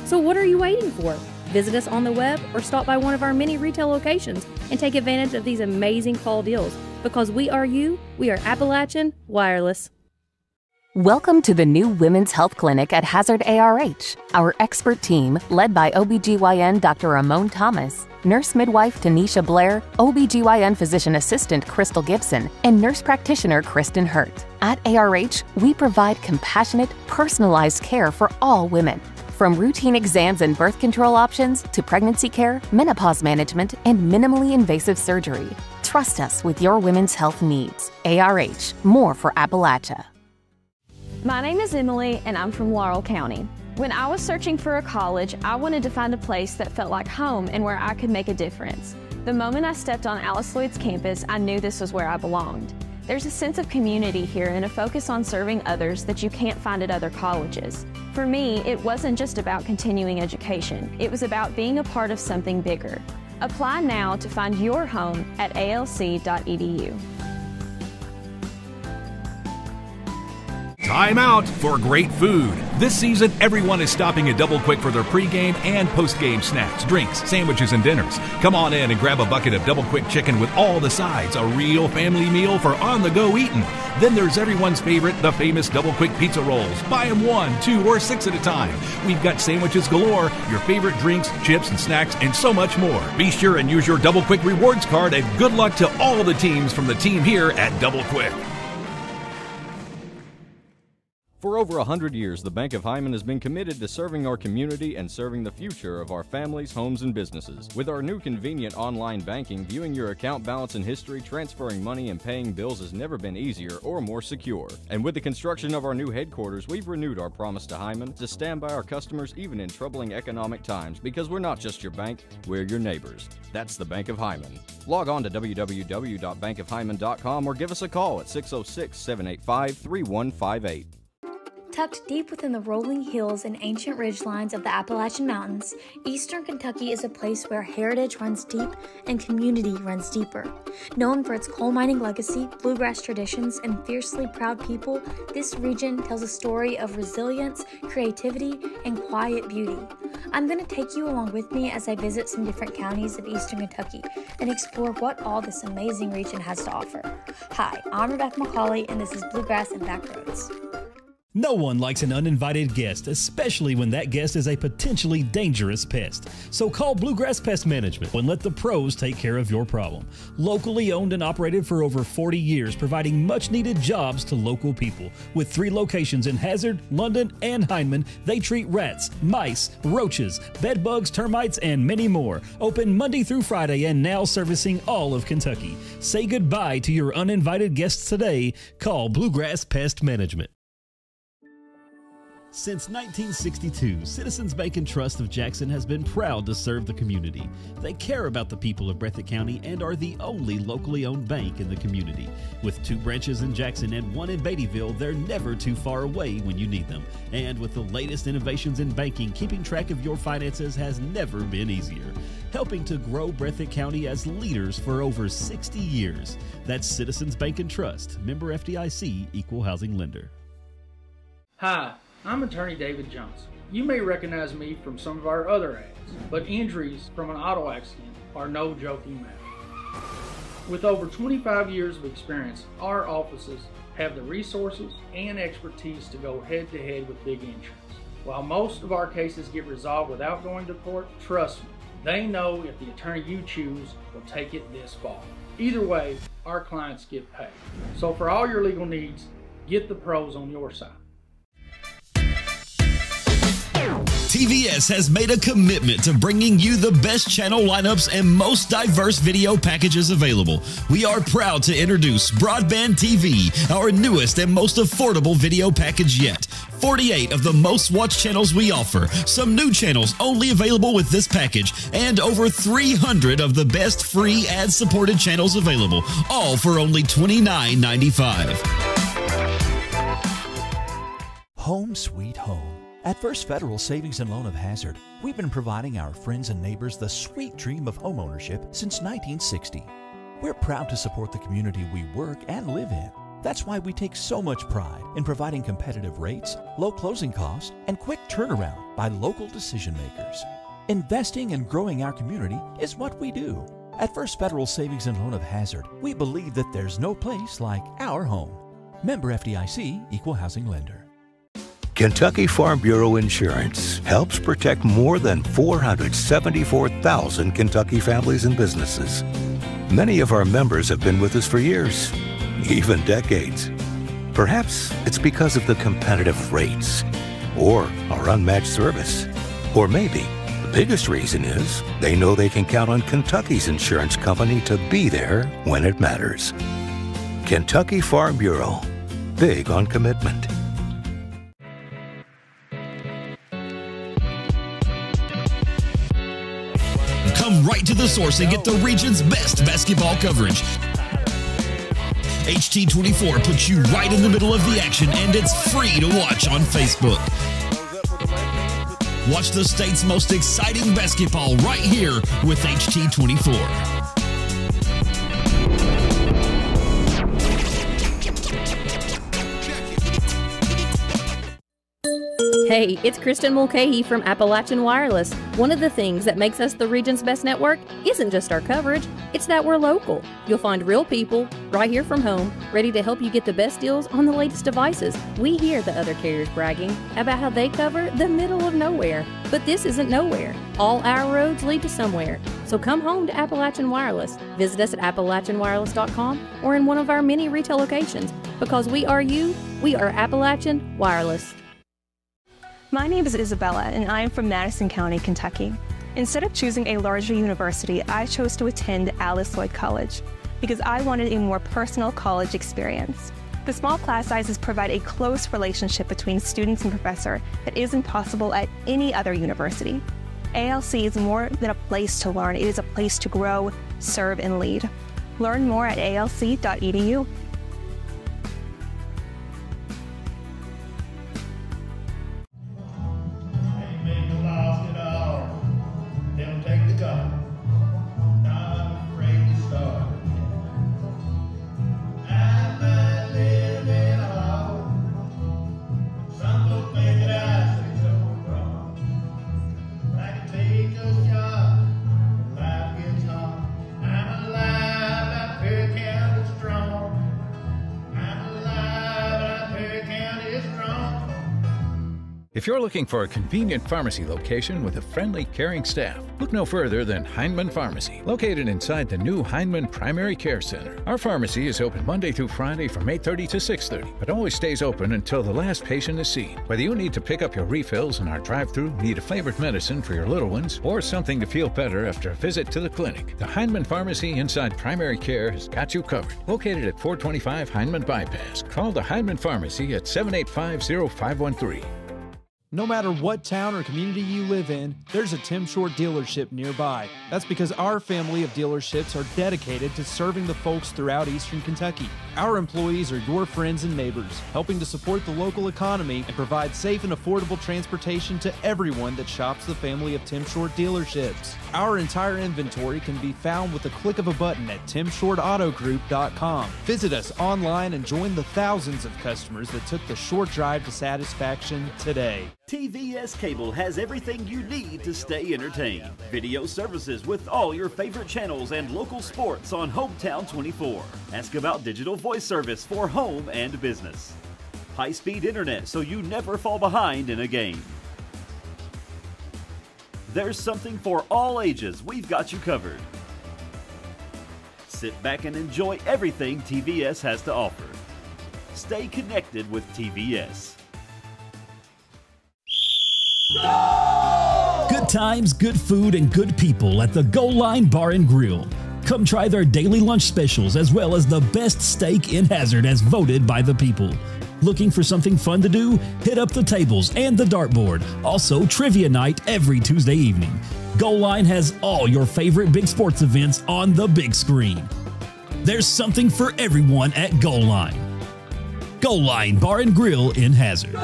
So what are you waiting for? Visit us on the web or stop by one of our many retail locations and take advantage of these amazing fall deals. Because we are you, we are Appalachian Wireless. Welcome to the new Women's Health Clinic at Hazard ARH. Our expert team, led by OBGYN Dr. Ramon Thomas, nurse midwife Tanisha Blair, OBGYN physician assistant Crystal Gibson, and nurse practitioner Kristen Hurt. At ARH, we provide compassionate, personalized care for all women. From routine exams and birth control options to pregnancy care, menopause management, and minimally invasive surgery. Trust us with your women's health needs. ARH, more for Appalachia. My name is Emily, and I'm from Laurel County. When I was searching for a college, I wanted to find a place that felt like home and where I could make a difference. The moment I stepped on Alice Lloyd's campus, I knew this was where I belonged. There's a sense of community here and a focus on serving others that you can't find at other colleges. For me, it wasn't just about continuing education. It was about being a part of something bigger. Apply now to find your home at alc.edu. Time out for great food. This season, everyone is stopping at Double Quick for their pregame and postgame snacks, drinks, sandwiches, and dinners. Come on in and grab a bucket of Double Quick chicken with all the sides, a real family meal for on-the-go eating. Then there's everyone's favorite, the famous Double Quick pizza rolls. Buy them 1, 2, or 6 at a time. We've got sandwiches galore, your favorite drinks, chips, and snacks, and so much more. Be sure and use your Double Quick rewards card, and good luck to all the teams from the team here at Double Quick. For over 100 years, the Bank of Hyman has been committed to serving our community and serving the future of our families, homes, and businesses. With our new convenient online banking, viewing your account balance and history, transferring money, and paying bills has never been easier or more secure. And with the construction of our new headquarters, we've renewed our promise to Hyman to stand by our customers even in troubling economic times, because we're not just your bank, we're your neighbors. That's the Bank of Hyman. Log on to www.bankofhyman.com or give us a call at 606-785-3158. Tucked deep within the rolling hills and ancient ridgelines of the Appalachian Mountains, Eastern Kentucky is a place where heritage runs deep and community runs deeper. Known for its coal mining legacy, bluegrass traditions, and fiercely proud people, this region tells a story of resilience, creativity, and quiet beauty. I'm going to take you along with me as I visit some different counties of Eastern Kentucky and explore what all this amazing region has to offer. Hi, I'm Rebecca McCauley, and this is Bluegrass and Backroads. No one likes an uninvited guest, especially when that guest is a potentially dangerous pest. So call Bluegrass Pest Management and let the pros take care of your problem. Locally owned and operated for over 40 years, providing much-needed jobs to local people. With 3 locations in Hazard, London, and Hindman, they treat rats, mice, roaches, bed bugs, termites, and many more. Open Monday through Friday and now servicing all of Kentucky. Say goodbye to your uninvited guests today. Call Bluegrass Pest Management. Since 1962, Citizens Bank and Trust of Jackson has been proud to serve the community. They care about the people of Breathitt County and are the only locally owned bank in the community. With 2 branches in Jackson and 1 in Beattyville, they're never too far away when you need them. And with the latest innovations in banking, keeping track of your finances has never been easier. Helping to grow Breathitt County as leaders for over 60 years. That's Citizens Bank and Trust, member FDIC, equal housing lender. Hi, I'm attorney David Johnson. You may recognize me from some of our other ads, but injuries from an auto accident are no joking matter. With over 25 years of experience, our offices have the resources and expertise to go head-to-head with big insurance. While most of our cases get resolved without going to court, trust me, they know if the attorney you choose will take it this far. Either way, our clients get paid. So for all your legal needs, get the pros on your side. TVS has made a commitment to bringing you the best channel lineups and most diverse video packages available. We are proud to introduce Broadband TV, our newest and most affordable video package yet. 48 of the most watched channels we offer, some new channels only available with this package, and over 300 of the best free ad-supported channels available, all for only $29.95. Home sweet home. At First Federal Savings and Loan of Hazard, we've been providing our friends and neighbors the sweet dream of homeownership since 1960. We're proud to support the community we work and live in. That's why we take so much pride in providing competitive rates, low closing costs, and quick turnaround by local decision makers. Investing and growing our community is what we do. At First Federal Savings and Loan of Hazard, we believe that there's no place like our home. Member FDIC, Equal Housing Lender. Kentucky Farm Bureau Insurance helps protect more than 474,000 Kentucky families and businesses. Many of our members have been with us for years, even decades. Perhaps it's because of the competitive rates or our unmatched service. Or maybe the biggest reason is they know they can count on Kentucky's insurance company to be there when it matters. Kentucky Farm Bureau, big on commitment. Come right to the source and get the region's best basketball coverage. HT24 puts you right in the middle of the action, and it's free to watch on Facebook. Watch the state's most exciting basketball right here with HT24. Hey, it's Kristen Mulcahy from Appalachian Wireless. One of the things that makes us the region's best network isn't just our coverage, it's that we're local. You'll find real people right here from home, ready to help you get the best deals on the latest devices. We hear the other carriers bragging about how they cover the middle of nowhere, but this isn't nowhere. All our roads lead to somewhere. So come home to Appalachian Wireless. Visit us at AppalachianWireless.com or in one of our many retail locations. Because we are you, we are Appalachian Wireless. My name is Isabella, and I am from Madison County, Kentucky. Instead of choosing a larger university, I chose to attend Alice Lloyd College because I wanted a more personal college experience. The small class sizes provide a close relationship between students and professor that isn't possible at any other university. ALC is more than a place to learn, it is a place to grow, serve, and lead. Learn more at alc.edu. If you're looking for a convenient pharmacy location with a friendly, caring staff, look no further than Heinemann Pharmacy, located inside the new Heinemann Primary Care Center. Our pharmacy is open Monday through Friday from 8:30 to 6:30, but always stays open until the last patient is seen. Whether you need to pick up your refills in our drive-thru, need a favorite medicine for your little ones, or something to feel better after a visit to the clinic, the Heinemann Pharmacy inside Primary Care has got you covered. Located at 425 Heinemann Bypass. Call the Heinemann Pharmacy at 785-0513. No matter what town or community you live in, there's a Tim Short dealership nearby. That's because our family of dealerships are dedicated to serving the folks throughout Eastern Kentucky. Our employees are your friends and neighbors, helping to support the local economy and provide safe and affordable transportation to everyone that shops the family of Tim Short dealerships. Our entire inventory can be found with the click of a button at timshortautogroup.com. Visit us online and join the thousands of customers that took the short drive to satisfaction today. TVS Cable has everything you need to stay entertained. Video services with all your favorite channels and local sports on Hometown 24. Ask about digital voice service for home and business. High-speed internet so you never fall behind in a game. There's something for all ages. We've got you covered. Sit back and enjoy everything TVS has to offer. Stay connected with TVS. Good times, good food, and good people at the Goal Line Bar and Grill. Come try their daily lunch specials as well as the best steak in Hazard as voted by the people. Looking for something fun to do? Hit up the tables and the dartboard. Also, trivia night every Tuesday evening. Goal Line has all your favorite big sports events on the big screen. There's something for everyone at Goal Line. Goal Line Bar and Grill in Hazard.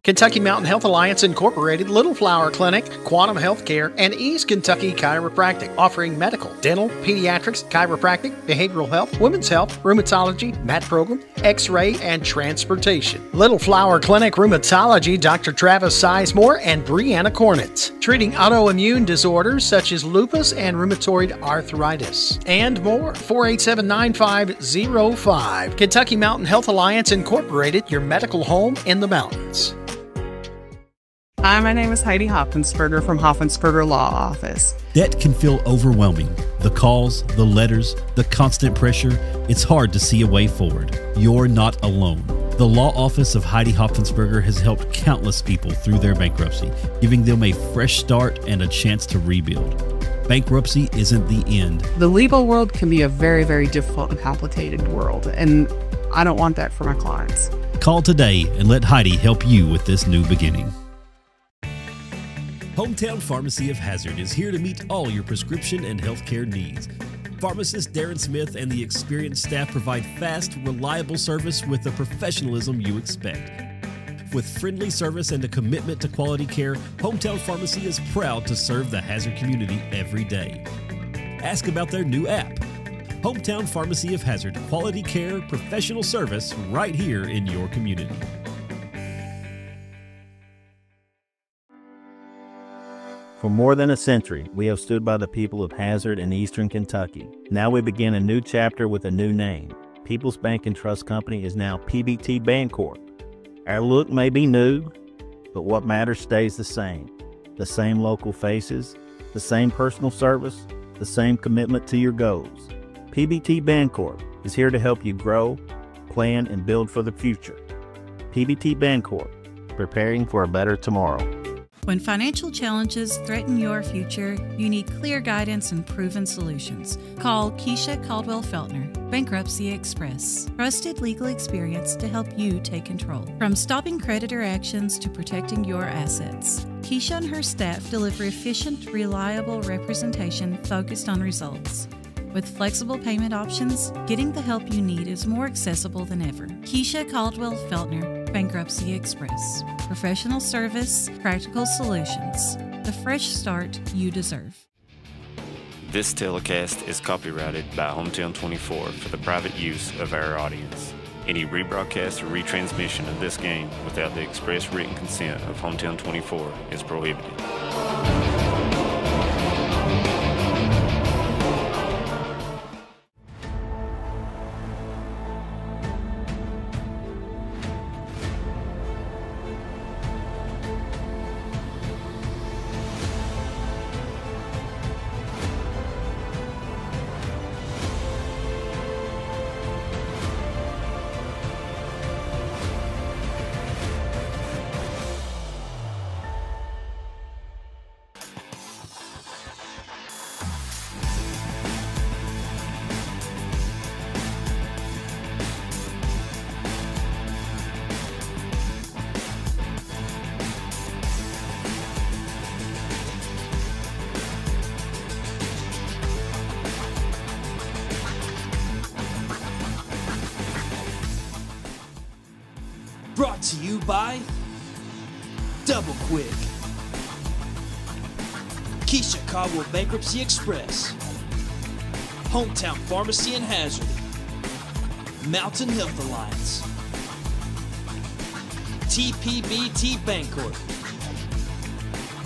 Kentucky Mountain Health Alliance Incorporated, Little Flower Clinic, Quantum Healthcare, and East Kentucky Chiropractic, offering medical, dental, pediatrics, chiropractic, behavioral health, women's health, rheumatology, mat program, x-ray, and transportation. Little Flower Clinic Rheumatology, Dr. Travis Sizemore and Brianna Cornitz, treating autoimmune disorders such as lupus and rheumatoid arthritis, and more. 487-9505. Kentucky Mountain Health Alliance Incorporated, your medical home in the mountains. Hi, my name is Heidi Hoffensperger from Hoffensperger Law Office. Debt can feel overwhelming. The calls, the letters, the constant pressure, it's hard to see a way forward. You're not alone. The law office of Heidi Hoffensperger has helped countless people through their bankruptcy, giving them a fresh start and a chance to rebuild. Bankruptcy isn't the end. The legal world can be a very, very difficult and complicated world, and I don't want that for my clients. Call today and let Heidi help you with this new beginning. Hometown Pharmacy of Hazard is here to meet all your prescription and healthcare needs. Pharmacist Darren Smith and the experienced staff provide fast, reliable service with the professionalism you expect. With friendly service and a commitment to quality care, Hometown Pharmacy is proud to serve the Hazard community every day. Ask about their new app. Hometown Pharmacy of Hazard, quality care, professional service right here in your community. For more than a century, we have stood by the people of Hazard and Eastern Kentucky. Now we begin a new chapter with a new name. People's Bank and Trust Company is now PBT Bancorp. Our look may be new, but what matters stays the same. The same local faces, the same personal service, the same commitment to your goals. PBT Bancorp is here to help you grow, plan, and build for the future. PBT Bancorp, preparing for a better tomorrow. When financial challenges threaten your future, you need clear guidance and proven solutions. Call Keisha Caldwell Feltner, Bankruptcy Express. Trusted legal experience to help you take control. From stopping creditor actions to protecting your assets. Keisha and her staff deliver efficient, reliable representation focused on results. With flexible payment options, getting the help you need is more accessible than ever. Keisha Caldwell Feltner, Bankruptcy Express. Professional service, practical solutions. The fresh start you deserve. This telecast is copyrighted by Hometown 24 for the private use of our audience. Any rebroadcast or retransmission of this game without the express written consent of Hometown 24 is prohibited. Brought to you by Double Quick, Keisha Caldwell Bankruptcy Express, Hometown Pharmacy and Hazard, Mountain Health Alliance, TPBT Bancorp,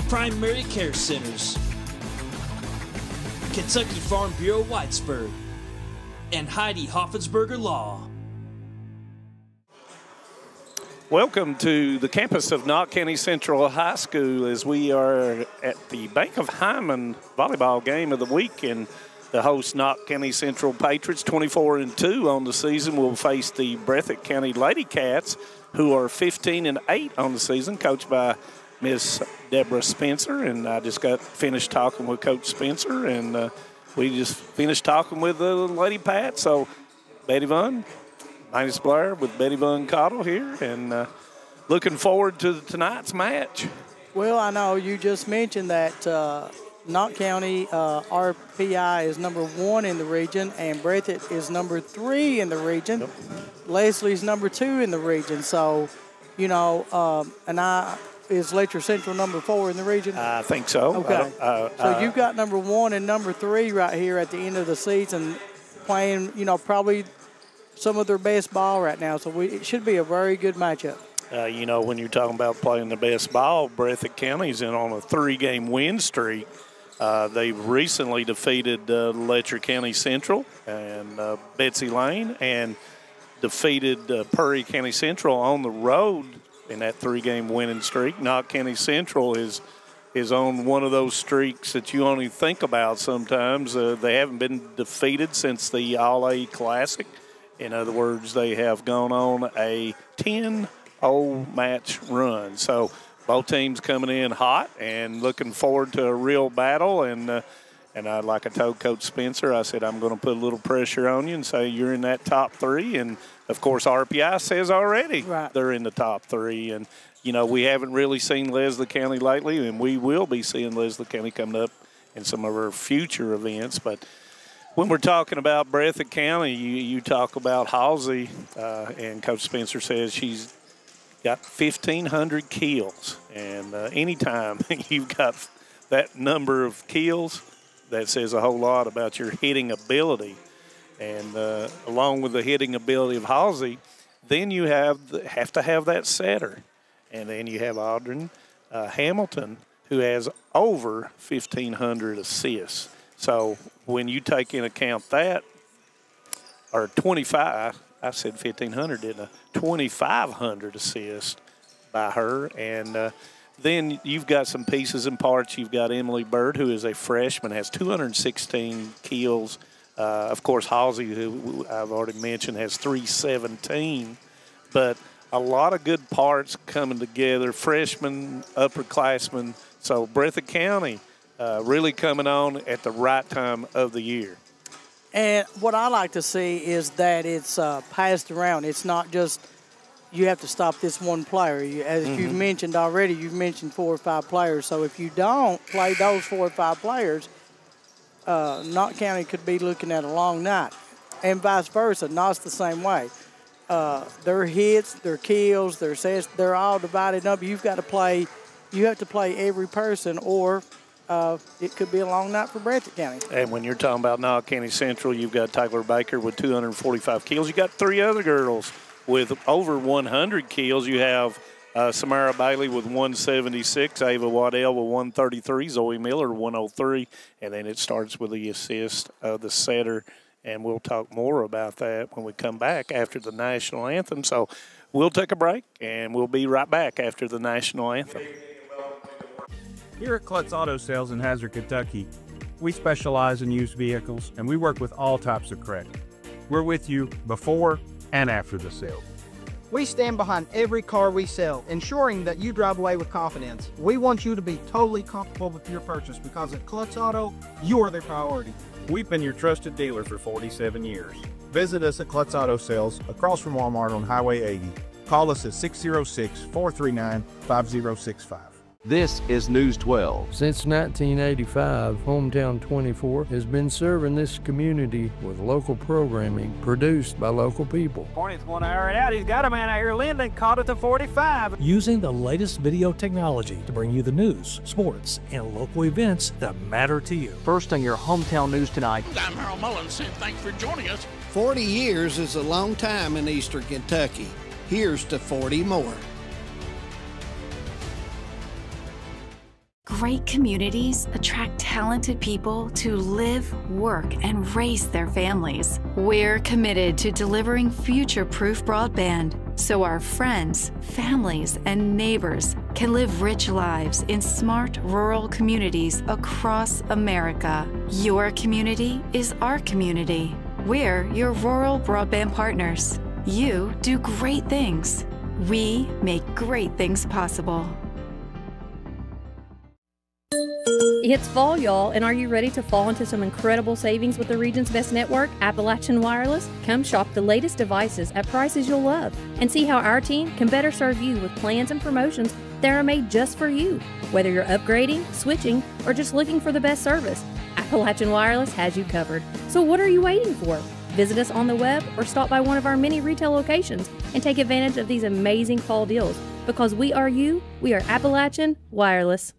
Primary Care Centers, Kentucky Farm Bureau Whitesburg, and Heidi Hoffensperger Law. Welcome to the campus of Knott County Central High School as we are at the Bank of Hyman volleyball game of the week, and the host Knott County Central Patriots, 24-2 on the season, will face the Breathitt County Lady Cats, who are 15-8 on the season, coached by Miss Deborah Spencer. And I just got finished talking with Coach Spencer, and we just finished talking with the Lady Pat. So Betty Vaughn, Minus Blair with Betty Vaughn Cottle here, and looking forward to tonight's match. Well, I know you just mentioned that Knott County RPI is number 1 in the region, and Breathitt is number 3 in the region. Yep. Leslie's number 2 in the region. So, Is Letcher Central number 4 in the region? I think so. Okay. So you've got number 1 and number 3 right here at the end of the season playing, probably some of their best ball right now. So it should be a very good matchup. When you're talking about playing the best ball, Breathitt County's in on a 3-game win streak. They've recently defeated Letcher County Central and Betsy Lane, and defeated Prairie County Central on the road in that 3-game winning streak. Knott County Central is on one of those streaks that you only think about sometimes. They haven't been defeated since the All-A Classic. In other words, they have gone on a 10-0 match run. So both teams coming in hot and looking forward to a real battle. And like I told Coach Spencer, I said, I'm going to put a little pressure on you and say you're in that top 3. And, of course, RPI says already they're in the top 3. And, we haven't really seen Leslie County lately, and we will be seeing Leslie County coming up in some of our future events. But when we're talking about Breathitt County, you talk about Halsey, and Coach Spencer says she's got 1,500 kills. And anytime you've got that number of kills, that says a whole lot about your hitting ability. And along with the hitting ability of Halsey, then you have to have that setter. And then you have Audrey Hamilton, who has over 1,500 assists. So when you take into account that, or 25, I said 1,500, didn't I? 2,500 assists by her. And then you've got some pieces and parts. You've got Emily Bird, who is a freshman, has 216 kills. Of course, Halsey, who I've already mentioned, has 317. But a lot of good parts coming together, freshmen, upperclassmen. So Breathitt County really coming on at the right time of the year. And what I like to see is that it's passed around. It's not just you have to stop this one player. As you've mentioned already, you've mentioned 4 or 5 players. So if you don't play those 4 or 5 players, Knott County could be looking at a long night. And vice versa. Knott's the same way. Their hits, their kills, their assists, they're all divided up. You have to play every person, or it could be a long night for Breathitt County. And when you're talking about Knott County Central, you've got Tyler Baker with 245 kills. You got 3 other girls with over 100 kills. You have Samara Bailey with 176, Ava Waddell with 133, Zoe Miller 103, and then it starts with the assist of the setter. And we'll talk more about that when we come back after the national anthem. So we'll take a break, and we'll be right back after the national anthem. Here at Klutz Auto Sales in Hazard, Kentucky, we specialize in used vehicles, and we work with all types of credit. We're with you before and after the sale. We stand behind every car we sell, ensuring that you drive away with confidence. We want you to be totally comfortable with your purchase because at Klutz Auto, you are the priority. We've been your trusted dealer for 47 years. Visit us at Klutz Auto Sales across from Walmart on Highway 80. Call us at 606-439-5065. This is News 12. Since 1985, Hometown 24 has been serving this community with local programming produced by local people. Hornets want to air it out. He's got a man out here, Linden, caught at the 45. Using the latest video technology to bring you the news, sports, and local events that matter to you. First on your Hometown News tonight. I'm Harold Mullins, and thanks for joining us. 40 years is a long time in Eastern Kentucky. Here's to 40 more. Great communities attract talented people to live, work, and raise their families. We're committed to delivering future-proof broadband so our friends, families, and neighbors can live rich lives in smart rural communities across America. Your community is our community. We're your rural broadband partners. You do great things. We make great things possible. It's fall, y'all, and are you ready to fall into some incredible savings with the region's best network, Appalachian Wireless? Come shop the latest devices at prices you'll love and see how our team can better serve you with plans and promotions that are made just for you. Whether you're upgrading, switching, or just looking for the best service, Appalachian Wireless has you covered. So what are you waiting for? Visit us on the web or stop by one of our many retail locations and take advantage of these amazing fall deals. Because we are you, we are Appalachian Wireless.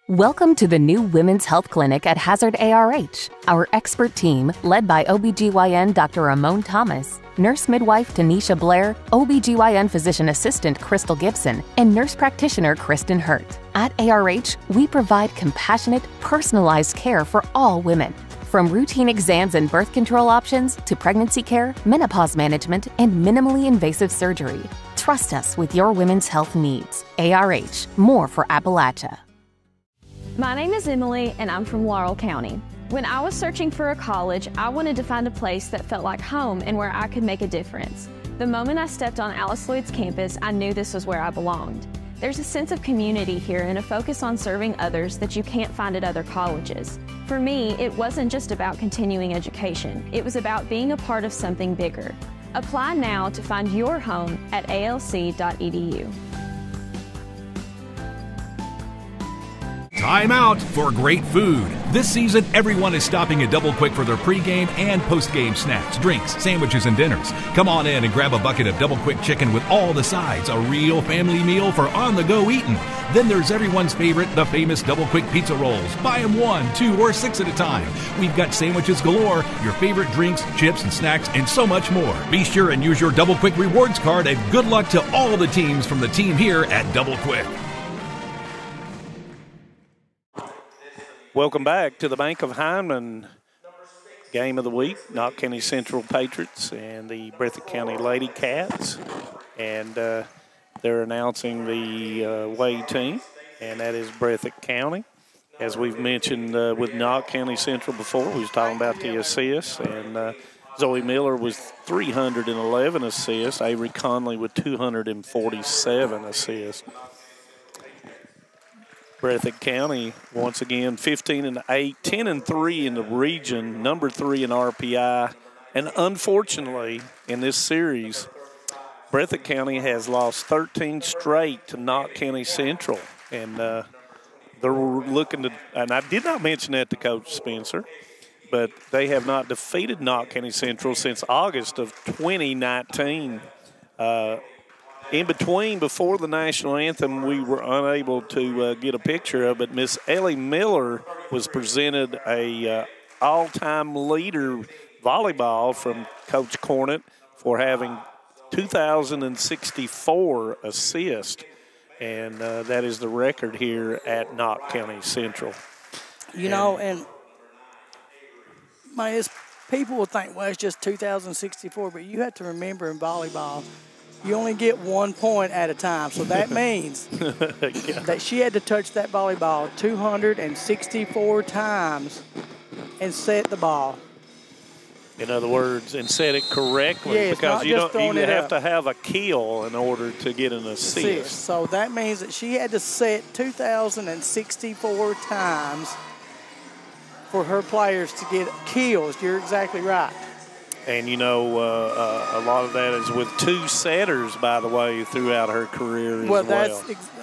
Welcome to the new Women's Health Clinic at Hazard ARH. Our expert team, led by OBGYN Dr. Ramon Thomas, nurse midwife Tanisha Blair, OBGYN physician assistant Crystal Gibson, and nurse practitioner Kristen Hurt. At ARH, we provide compassionate, personalized care for all women. From routine exams and birth control options to pregnancy care, menopause management, and minimally invasive surgery. Trust us with your women's health needs. ARH, more for Appalachia. My name is Emily, and I'm from Laurel County. When I was searching for a college, I wanted to find a place that felt like home and where I could make a difference. The moment I stepped on Alice Lloyd's campus, I knew this was where I belonged. There's a sense of community here and a focus on serving others that you can't find at other colleges. For me, it wasn't just about continuing education. It was about being a part of something bigger. Apply now to find your home at alc.edu. Time out for great food. This season, everyone is stopping at Double Quick for their pregame and postgame snacks, drinks, sandwiches, and dinners. Come on in and grab a bucket of Double Quick chicken with all the sides, a real family meal for on-the-go eating. Then there's everyone's favorite, the famous Double Quick pizza rolls. Buy them 1, 2, or 6 at a time. We've got sandwiches galore, your favorite drinks, chips, and snacks, and so much more. Be sure and use your Double Quick rewards card, and good luck to all the teams from the team here at Double Quick. Welcome back to the Bank of Hyman game of the week. Knott County Central Patriots and the Breathitt County Lady Cats. And they're announcing the away team, and that is Breathitt County. As we've mentioned with Knott County Central before, we was talking about the assists, and Zoe Miller was 311 assists, Avery Conley with 247 assists. Breathitt County, once again, 15-8, 10-3 in the region, number 3 in RPI. And unfortunately, in this series, Breathitt County has lost 13 straight to Knott County Central. And they're looking to, and I did not mention that to Coach Spencer, but they have not defeated Knott County Central since August of 2019. In between, before the national anthem, we were unable to get a picture of it. Miss Ellie Miller was presented a all-time leader volleyball from Coach Cornett for having 2,064 assists, and that is the record here at Knott County Central. You know, and people will think, well, it's just 2,064, but you have to remember in volleyball, you only get 1 point at a time. So that means that she had to touch that volleyball 264 times and set the ball. In other words, and set it correctly, yeah, because you have to have a kill in order to get an assist. So that means that she had to set 2,064 times for her players to get kills. You're exactly right. And, you know, a lot of that is with 2 setters, by the way, throughout her career as well. That's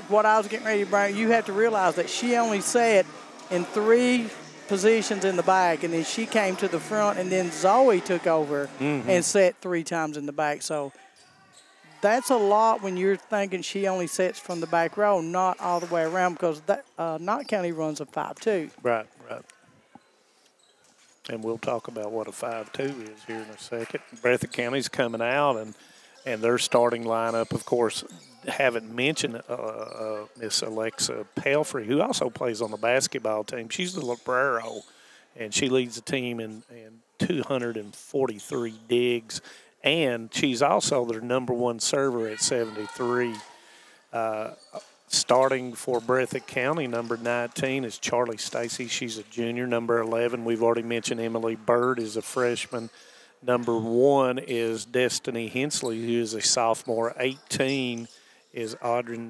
what I was getting ready to bring. You have to realize that she only set in 3 positions in the back, and then she came to the front, and then Zoe took over and set 3 times in the back. So that's a lot when you're thinking she only sets from the back row, not all the way around, because that Knott County runs a 5-2. Right. And we'll talk about what a 5-2 is here in a second. Breathitt County's coming out, and their starting lineup, of course, haven't mentioned Miss Alexa Pelfrey, who also plays on the basketball team. She's the libero, and she leads the team in 243 digs, and she's also their number 1 server at 73. Starting for Breathitt County, number 19 is Charlie Stacy. She's a junior. Number 11, we've already mentioned Emily Bird is a freshman. Number 1 is Destiny Hensley, who is a sophomore. 18 is Audrey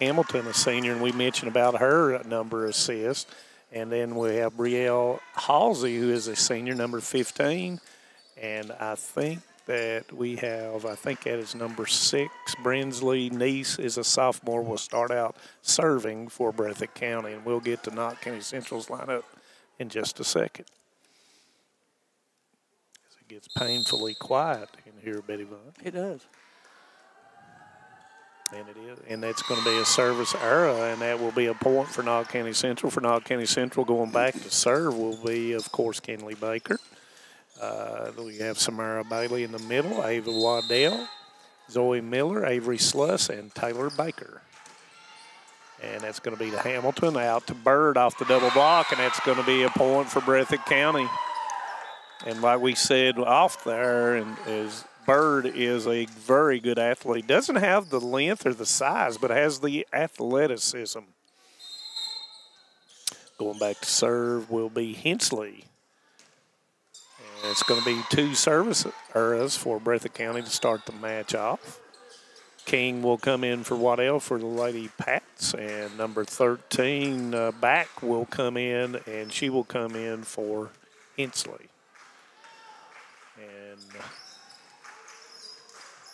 Hamilton, a senior, and we mentioned about her number of assists. And then we have Brielle Halsey, who is a senior, number 15. And I think that we have, that is number 6. Brinsley Neese is a sophomore, will start out serving for Breathitt County. And we'll get to Knott County Central's lineup in just a second. As it gets painfully quiet in here, Betty Vaughn. It does. And it is, and that's going to be a service error, and that will be a point for Knott County Central. For Knott County Central, going back to serve will be, of course, Kenley Baker. We have Samara Bailey in the middle, Ava Waddell, Zoe Miller, Avery Sluss, and Taylor Baker. And that's going to be to Hamilton, out to Bird off the double block, and that's going to be a point for Breathitt County. And like we said off there, and is Bird is a very good athlete. Doesn't have the length or the size, but has the athleticism. Going back to serve will be Hensley. And it's going to be 2 service errors for Breathitt County to start the match off. King will come in for Waddell for the Lady Pats, and number 13, Back, will come in, and she will come in for Hensley. And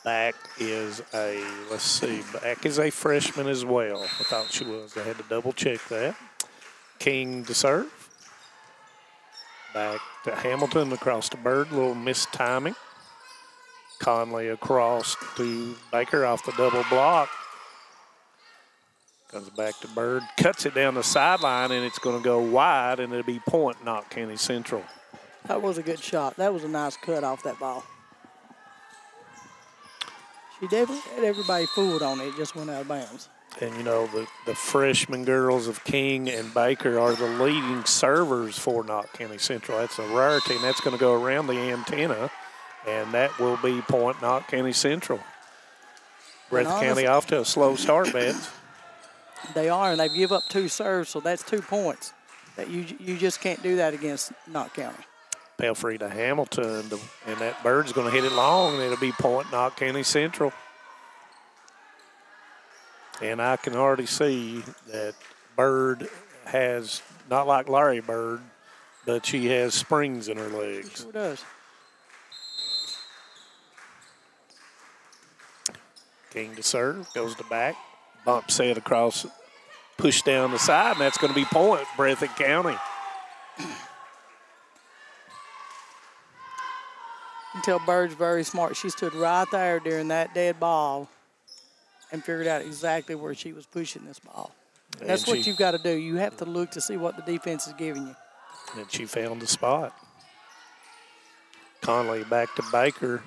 Back is Back is a freshman as well. I thought she was. I had to double check that. King to serve. Back to Hamilton, across to Bird, a little missed timing. Conley across to Baker off the double block. Comes back to Bird, cuts it down the sideline, and it's going to go wide, and it'll be point Knott County Central. That was a good shot. That was a nice cut off that ball. She definitely had everybody fooled on it. It just went out of bounds. And, you know, the freshman girls of King and Baker are the leading servers for Knott County Central. That's a rarity, and that's going to go around the antenna. And that will be point Knott County Central. Breathitt County off to a slow start, Bets. They are, and they give up 2 serves, so that's 2 points. That you just can't do that against Knott County. Pelfrey to Hamilton, and that Bird's going to hit it long, and it'll be point Knott County Central. And I can already see that Bird has, not like Larry Bird, but she has springs in her legs. She sure does. King to serve, goes to Back, bump set across, push down the side, and that's going to be point Breathitt County. You can tell Bird's very smart. She stood right there during that dead ball and figured out exactly where she was pushing this ball. That's what you've got to do. You have to look to see what the defense is giving you. And she found the spot. Conley back to Baker,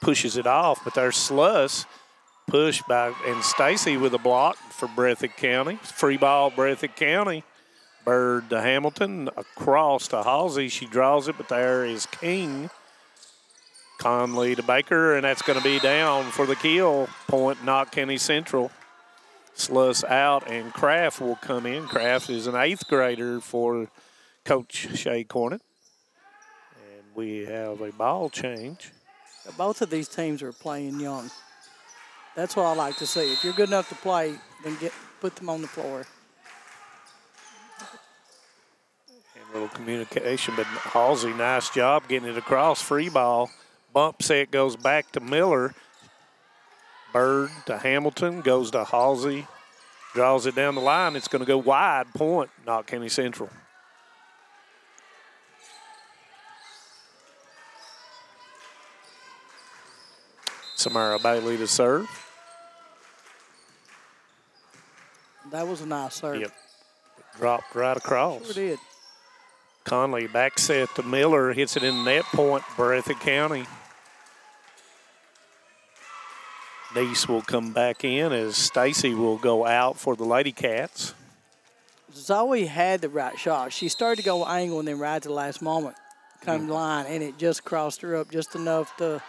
pushes it off, but there's Sluss. Pushed by, and Stacy with a block for Breathitt County. Free ball, Breathitt County. Bird to Hamilton, across to Halsey. She draws it, but there is King. Conley to Baker, and that's going to be down for the kill. Point Knott County Central. Sluss out, and Kraft will come in. Kraft is an 8th grader for Coach Shay Cornett. And we have a ball change. Both of these teams are playing young. That's what I like to see. If you're good enough to play, then put them on the floor. And a little communication, but Halsey, nice job getting it across. Free ball. Bump set goes back to Miller. Bird to Hamilton, goes to Halsey. Draws it down the line. It's going to go wide, point Knott County Central. Samara Bailey to serve. That was a nice serve. Yep. Dropped right across. Sure did. Conley back set to Miller, hits it in the net, point Breathitt County. Neese will come back in as Stacy will go out for the Lady Cats. Zoe had the right shot. She started to go angle and then right to the last moment come line, and it just crossed her up just enough to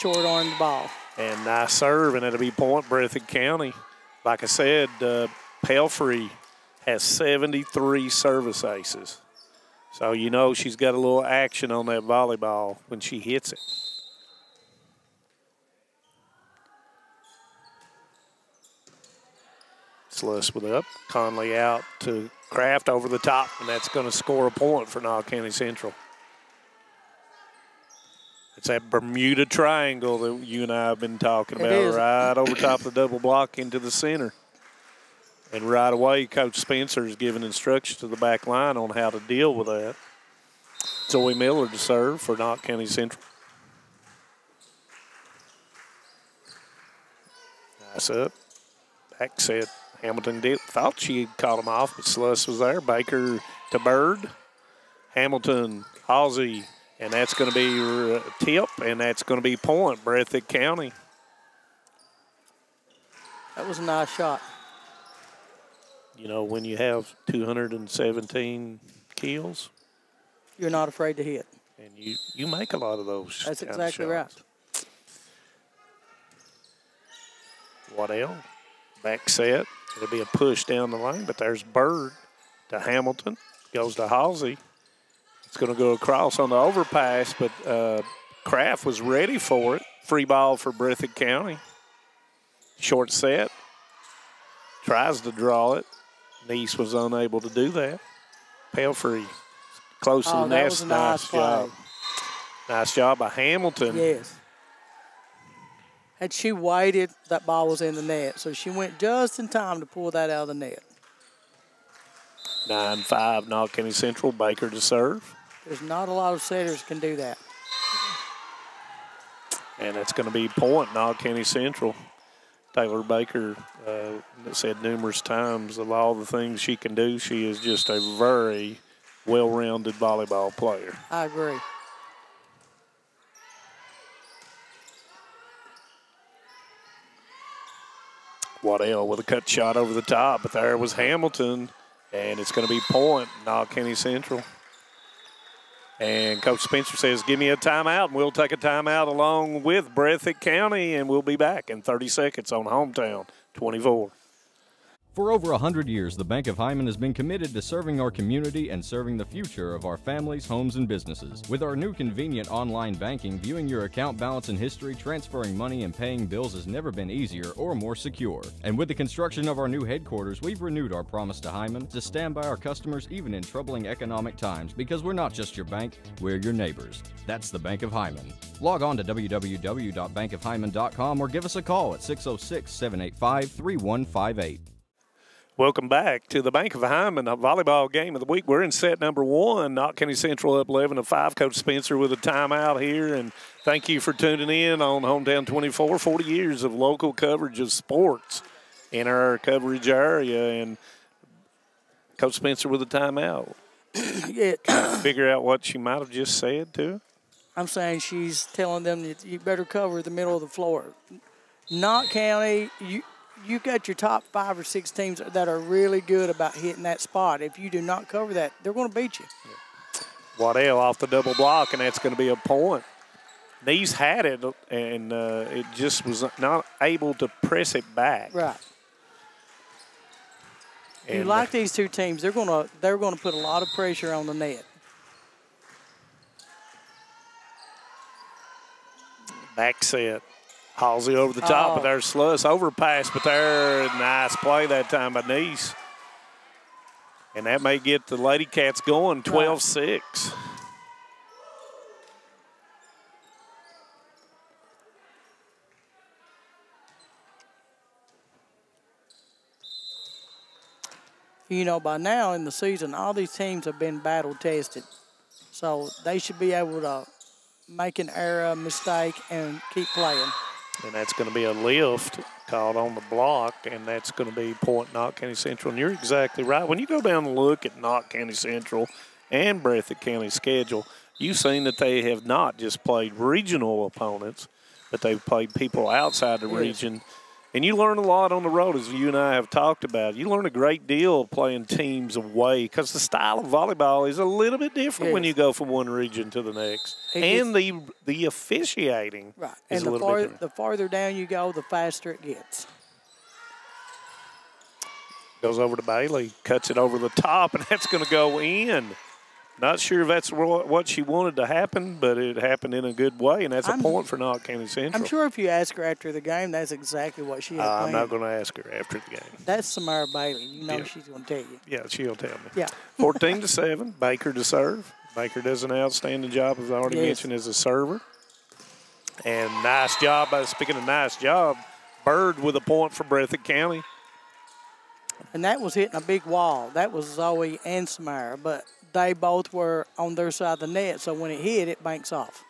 short arm the ball. And nice serve, and it'll be point Breathitt County. Like I said, Pelfrey has 73 service aces. So you know she's got a little action on that volleyball when she hits it. Sluss with up. Conley out to Kraft over the top, and that's going to score a point for Knott County Central. It's that Bermuda Triangle that you and I have been talking about, right over top of the double block into the center. And right away, Coach Spencer is giving instructions to the back line on how to deal with that. Zoe Miller to serve for Knott County Central. Nice up. Back set. Hamilton thought she had caught him off, but Sluss was there. Baker to Bird. Hamilton, Halsey, and that's going to be a tip, and that's going to be point, Breathitt County. That was a nice shot. You know, when you have 217 kills. You're not afraid to hit. And you make a lot of those. That's exactly right. Waddell, back set. It'll be a push down the lane, but there's Bird to Hamilton. Goes to Halsey. It's going to go across on the overpass, but Kraft was ready for it. Free ball for Breathitt County. Short set. Tries to draw it. Niece was unable to do that. Pelfrey close to the net. That was a nice job. Nice job by Hamilton. Yes. Had she waited, that ball was in the net. So she went just in time to pull that out of the net. 9-5, Knott County Central. Baker to serve. There's not a lot of setters can do that. And that's going to be point, Knott County Central. Taylor Baker said numerous times of all the things she can do, she is just a very well-rounded volleyball player. I agree. Waddell with a cut shot over the top, but there was Hamilton, and it's going to be point, Knott County Central. And Coach Spencer says, give me a timeout, and we'll take a timeout along with Breathitt County, and we'll be back in 30 seconds on Hometown 24. For over 100 years, the Bank of Hyman has been committed to serving our community and serving the future of our families, homes, and businesses. With our new convenient online banking, viewing your account balance and history, transferring money, and paying bills has never been easier or more secure. And with the construction of our new headquarters, we've renewed our promise to Hyman to stand by our customers even in troubling economic times, because we're not just your bank, we're your neighbors. That's the Bank of Hyman. Log on to www.bankofhyman.com or give us a call at 606-785-3158. Welcome back to the Bank of Hyman, a volleyball game of the week. We're in set number 1. Knott County Central up 11-5. Coach Spencer with a timeout here. And thank you for tuning in on Hometown 24. 40 years of local coverage of sports in our coverage area. And Coach Spencer with a timeout. Yeah. Figure out what she might have just said to her. I'm saying she's telling them that you better cover the middle of the floor. Knott County, you got your top 5 or 6 teams that are really good about hitting that spot. If you do not cover that, they're going to beat you. Waddell off the double block, and that's going to be a point. These had it, and it just was not able to press it back. Right. And you like these two teams, they're going to put a lot of pressure on the net. Back set. Halsey over the top, but there's Sluss. Overpass, but there, nice play that time by Niece. And that may get the Lady Cats going, 12-6. You know, by now in the season, all these teams have been battle-tested. So they should be able to make an error, mistake, and keep playing. And that's going to be a lift called on the block, and that's going to be point Knott County Central. And you're exactly right. When you go down and look at Knott County Central and Breathitt County schedule, you've seen that they have not just played regional opponents, but they've played people outside the region. And you learn a lot on the road, as you and I have talked about. You learn a great deal playing teams away because the style of volleyball is a little bit different when you go from one region to the next. And the officiating is a little bit different. The farther down you go, the faster it gets. Goes over to Bailey, cuts it over the top, and that's going to go in. Not sure if that's what she wanted to happen, but it happened in a good way, and that's a point for Knott County Central. I'm sure if you ask her after the game, that's exactly what she had planned. I'm not going to ask her after the game. That's Samara Bailey. You know she's going to tell you. Yeah, she'll tell me. Yeah. 14-7, Baker to serve. Baker does an outstanding job, as I already mentioned, as a server. And nice job, speaking of nice job, Bird with a point for Breathitt County. And that was hitting a big wall. That was Zoe and Samara, but they both were on their side of the net, so when it hit, it banks off.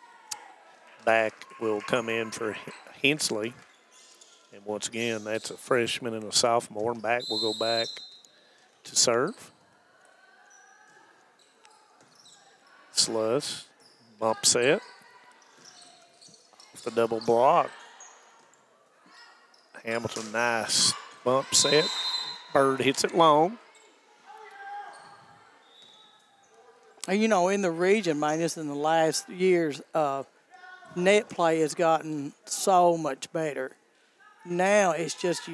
Back will come in for Hensley. And once again, that's a freshman and a sophomore. And back will go back to serve. Sluss, bump set. Off the double block. Hamilton, nice bump set. Bird hits it long. You know, in the region, man, just in the last years, net play has gotten so much better. Now it's just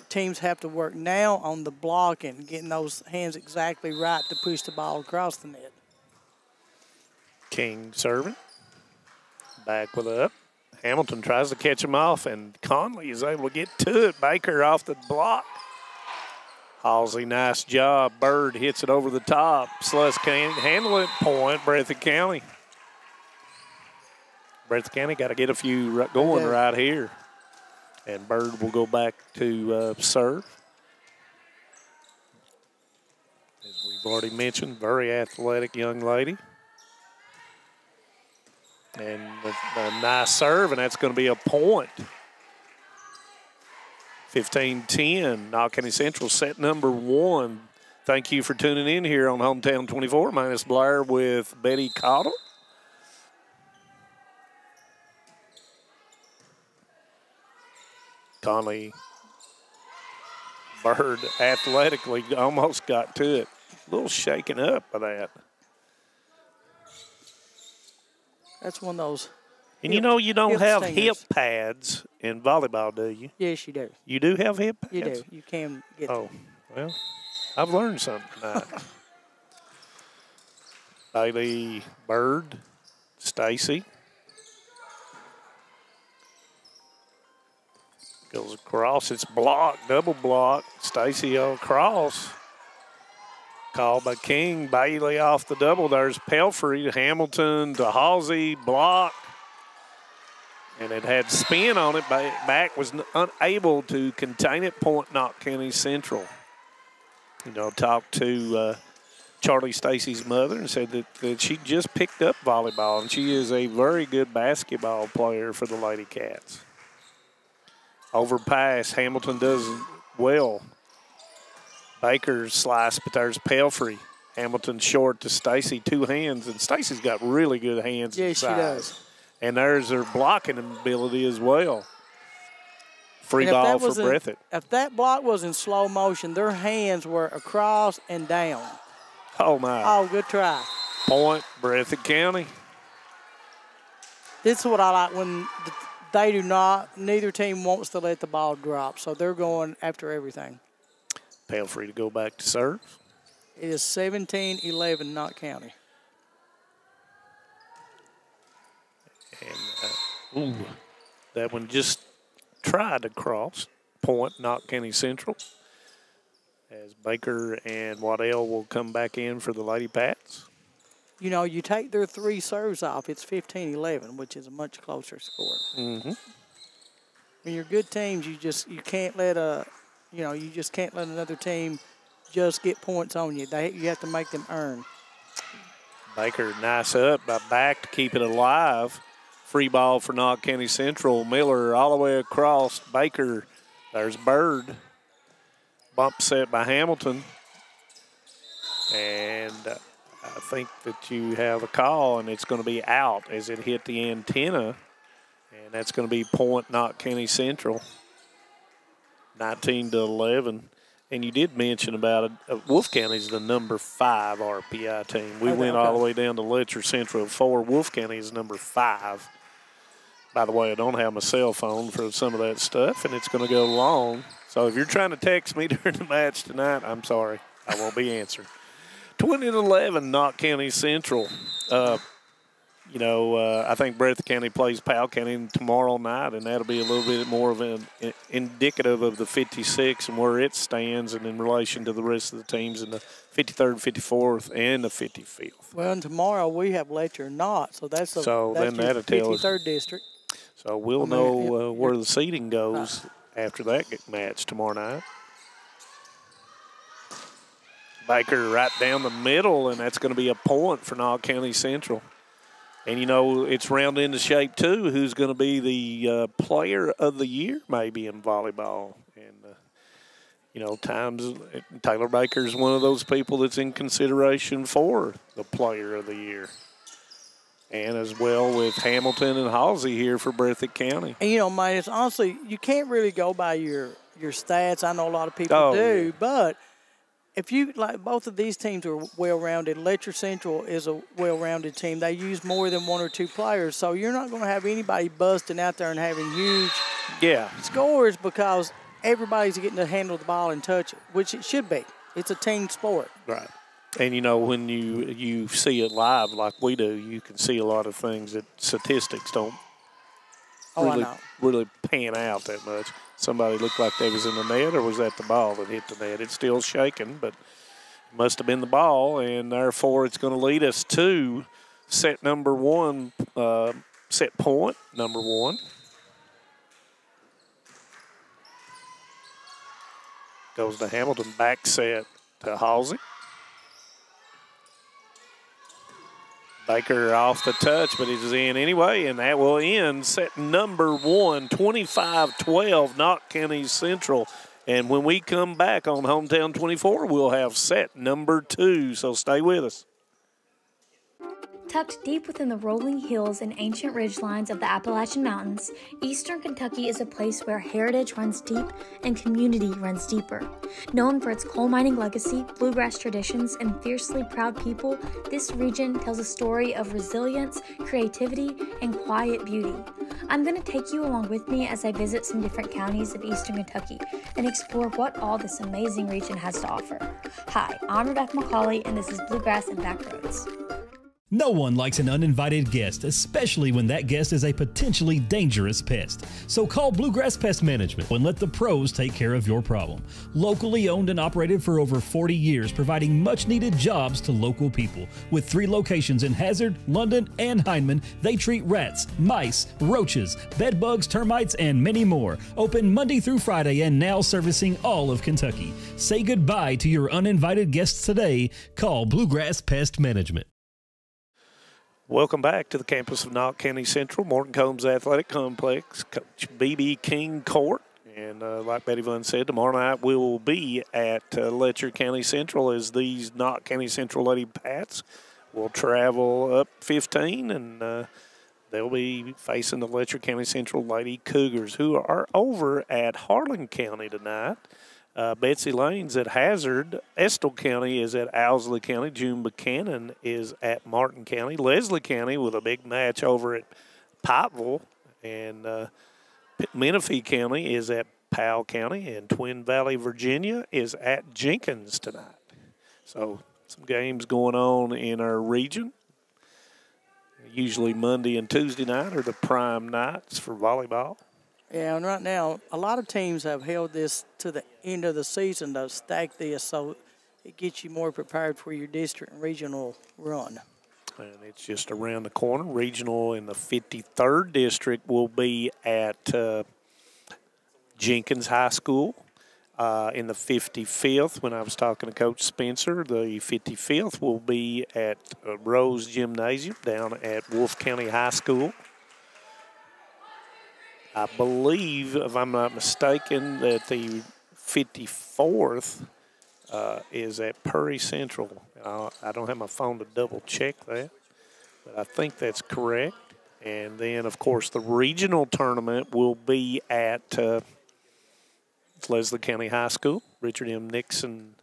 teams have to work now on the blocking, getting those hands exactly right to push the ball across the net. King serving. Back with up. Hamilton tries to catch him off, and Conley is able to get to it. Baker off the block. Halsey, nice job. Bird hits it over the top. Sluss can't handle it. Point, Breathitt County. Breathitt County got to get a few going right here. And Bird will go back to serve. As we've already mentioned, very athletic young lady. And a nice serve, and that's going to be a point. 15-10, Knott County Central set number 1. Thank you for tuning in here on Hometown 24. Minus Blair with Betty Cottle. Conley, Bird athletically almost got to it. A little shaken up by that. That's one of those. And you know you don't have hip pads in volleyball, do you? Yes, you do. You do have hip pads? You do. You can get them. Well, I've learned something tonight. Bailey, Bird, Stacy. Goes across. It's blocked, double block. Stacy across. Called by King. Bailey off the double. There's Pelfrey. Hamilton to Halsey. Block. And it had spin on it. Back was unable to contain it. Point Knott County Central. You know, talked to Charlie Stacy's mother and said that she just picked up volleyball, and she is a very good basketball player for the Lady Cats. Overpass. Hamilton does well. Baker's slice, but there's Pelfrey. Hamilton short to Stacy, 2 hands, and Stacy's got really good hands. Yes, she does. And there's her blocking ability as well. Free ball for Breathitt. If that block was in slow motion, their hands were across and down. Oh, my. Oh, good try. Point, Breathitt County. This is what I like when they do not, neither team wants to let the ball drop, so they're going after everything. Pelfrey to go back to serve. It is 17-11 Knott County. And that one just tried to cross. Point, Knott County Central. As Baker and Waddell will come back in for the Lady Pats. You know, you take their 3 serves off, it's 15-11, which is a much closer score. Mm-hmm. When you're good teams, you can't let you just can't let another team just get points on you. You have to make them earn. Baker nice up by back to keep it alive. Free ball for Knott County Central. Miller all the way across. Baker, there's Bird. Bump set by Hamilton. And I think that you have a call, and it's going to be out as it hit the antenna. And that's going to be point Knott County Central. 19-11. And you did mention about it. Wolf County's the number 5 RPI team. We went all the way down to Letcher Central at 4. Wolf County is number 5. By the way, I don't have my cell phone for some of that stuff, and it's going to go long. So if you're trying to text me during the match tonight, I'm sorry. I won't be answering. 20-11, Knott County Central. I think Breathitt County plays Powell County tomorrow night, and that'll be a little bit more of an indicative of the 56 and where it stands and in relation to the rest of the teams in the 53rd, 54th, and the 55th. Well, and tomorrow we have Letcher Knott, so that's the 53rd district. So we'll know where the seeding goes after that match tomorrow night. Baker right down the middle, and that's going to be a point for Knott County Central. And, you know, it's rounded into shape, too, who's going to be the player of the year maybe in volleyball. And, you know, Taylor Baker is one of those people that's in consideration for the player of the year. And as well with Hamilton and Halsey here for Breathitt County. And, you know, man, it's honestly, you can't really go by your stats. I know a lot of people do, yeah. but if you, like, both of these teams are well-rounded. Letcher Central is a well-rounded team. They use more than one or two players, so you're not going to have anybody busting out there and having huge scores because everybody's getting to handle the ball and touch it, which it should be. It's a team sport. Right. And, you know, when you see it live like we do, you can see a lot of things that statistics don't really pan out that much. Somebody looked like they was in the net, or was that the ball that hit the net? It's still shaking, but it must have been the ball, and therefore it's going to lead us to set number one, set point number one. Goes to Hamilton, back set to Halsey. Baker off the touch, but he's in anyway, and that will end set number one, 25-12, Knott County Central. And when we come back on Hometown 24, we'll have set number two, so stay with us. Tucked deep within the rolling hills and ancient ridgelines of the Appalachian Mountains, Eastern Kentucky is a place where heritage runs deep and community runs deeper. Known for its coal mining legacy, bluegrass traditions, and fiercely proud people, this region tells a story of resilience, creativity, and quiet beauty. I'm going to take you along with me as I visit some different counties of Eastern Kentucky and explore what all this amazing region has to offer. Hi, I'm Rebecca McCauley, and this is Bluegrass and Backroads. No one likes an uninvited guest, especially when that guest is a potentially dangerous pest. So call Bluegrass Pest Management and let the pros take care of your problem. Locally owned and operated for over 40 years, providing much-needed jobs to local people. With 3 locations in Hazard, London, and Hindman, they treat rats, mice, roaches, bed bugs, termites, and many more. Open Monday through Friday and now servicing all of Kentucky. Say goodbye to your uninvited guests today. Call Bluegrass Pest Management. Welcome back to the campus of Knott County Central, Morton Combs Athletic Complex, Coach B.B. King Court. And like Betty Vaughn said, tomorrow night we will be at Letcher County Central as these Knott County Central Lady Pats will travel up 15, and they'll be facing the Letcher County Central Lady Cougars, who are over at Harlan County tonight. Betsy Lane's at Hazard. Estill County is at Owsley County. June Buchanan is at Martin County. Leslie County with a big match over at Pikeville. And Menifee County is at Powell County. And Twin Valley, Virginia is at Jenkins tonight. So some games going on in our region. Usually Monday and Tuesday night are the prime nights for volleyball. Yeah, and right now, a lot of teams have held this to the end of the season to stack this, so it gets you more prepared for your district and regional run. And it's just around the corner. Regional in the 53rd district will be at Jenkins High School. In the 55th, when I was talking to Coach Spencer, the 55th will be at Rose Gymnasium down at Wolfe County High School. I believe, if I'm not mistaken, that the 54th is at Prairie Central. I don't have my phone to double check that, but I think that's correct. And then, of course, the regional tournament will be at Leslie County High School, Richard M. Nixon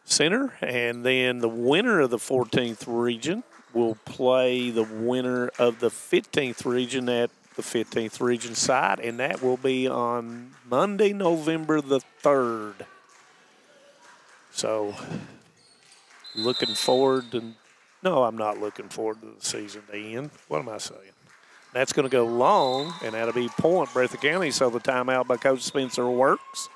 Center. And then the winner of the 14th region will play the winner of the 15th region at the 15th region side, and that will be on Monday, November the 3rd. So, looking forward to – no, I'm not looking forward to the season to end. What am I saying? That's going to go long, and that'll be point Breathitt County, so the timeout by Coach Spencer works.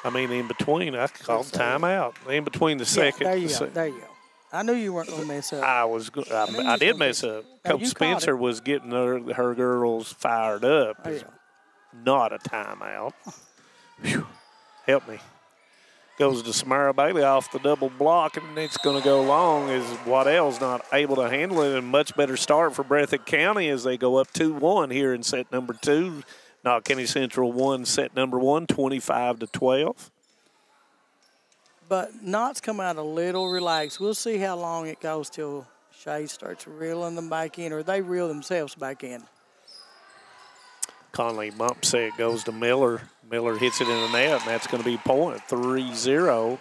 I mean, in between, I called timeout. In between the second. There you go. There you go. I knew you weren't going to mess up. I did mess up. Coach Spencer was getting her girls fired up. It's not a timeout. Whew. Help me. Goes to Samara Bailey off the double block, and it's going to go long as Waddell's not able to handle it. And much better start for Breathitt County as they go up 2-1 here in set number 2. Knott County Central won set number 1, 25-12. But Knott's come out a little relaxed. We'll see how long it goes till Shay starts reeling them back in, or they reel themselves back in. Conley bump set goes to Miller. Miller hits it in the net, and that's going to be point 3-0.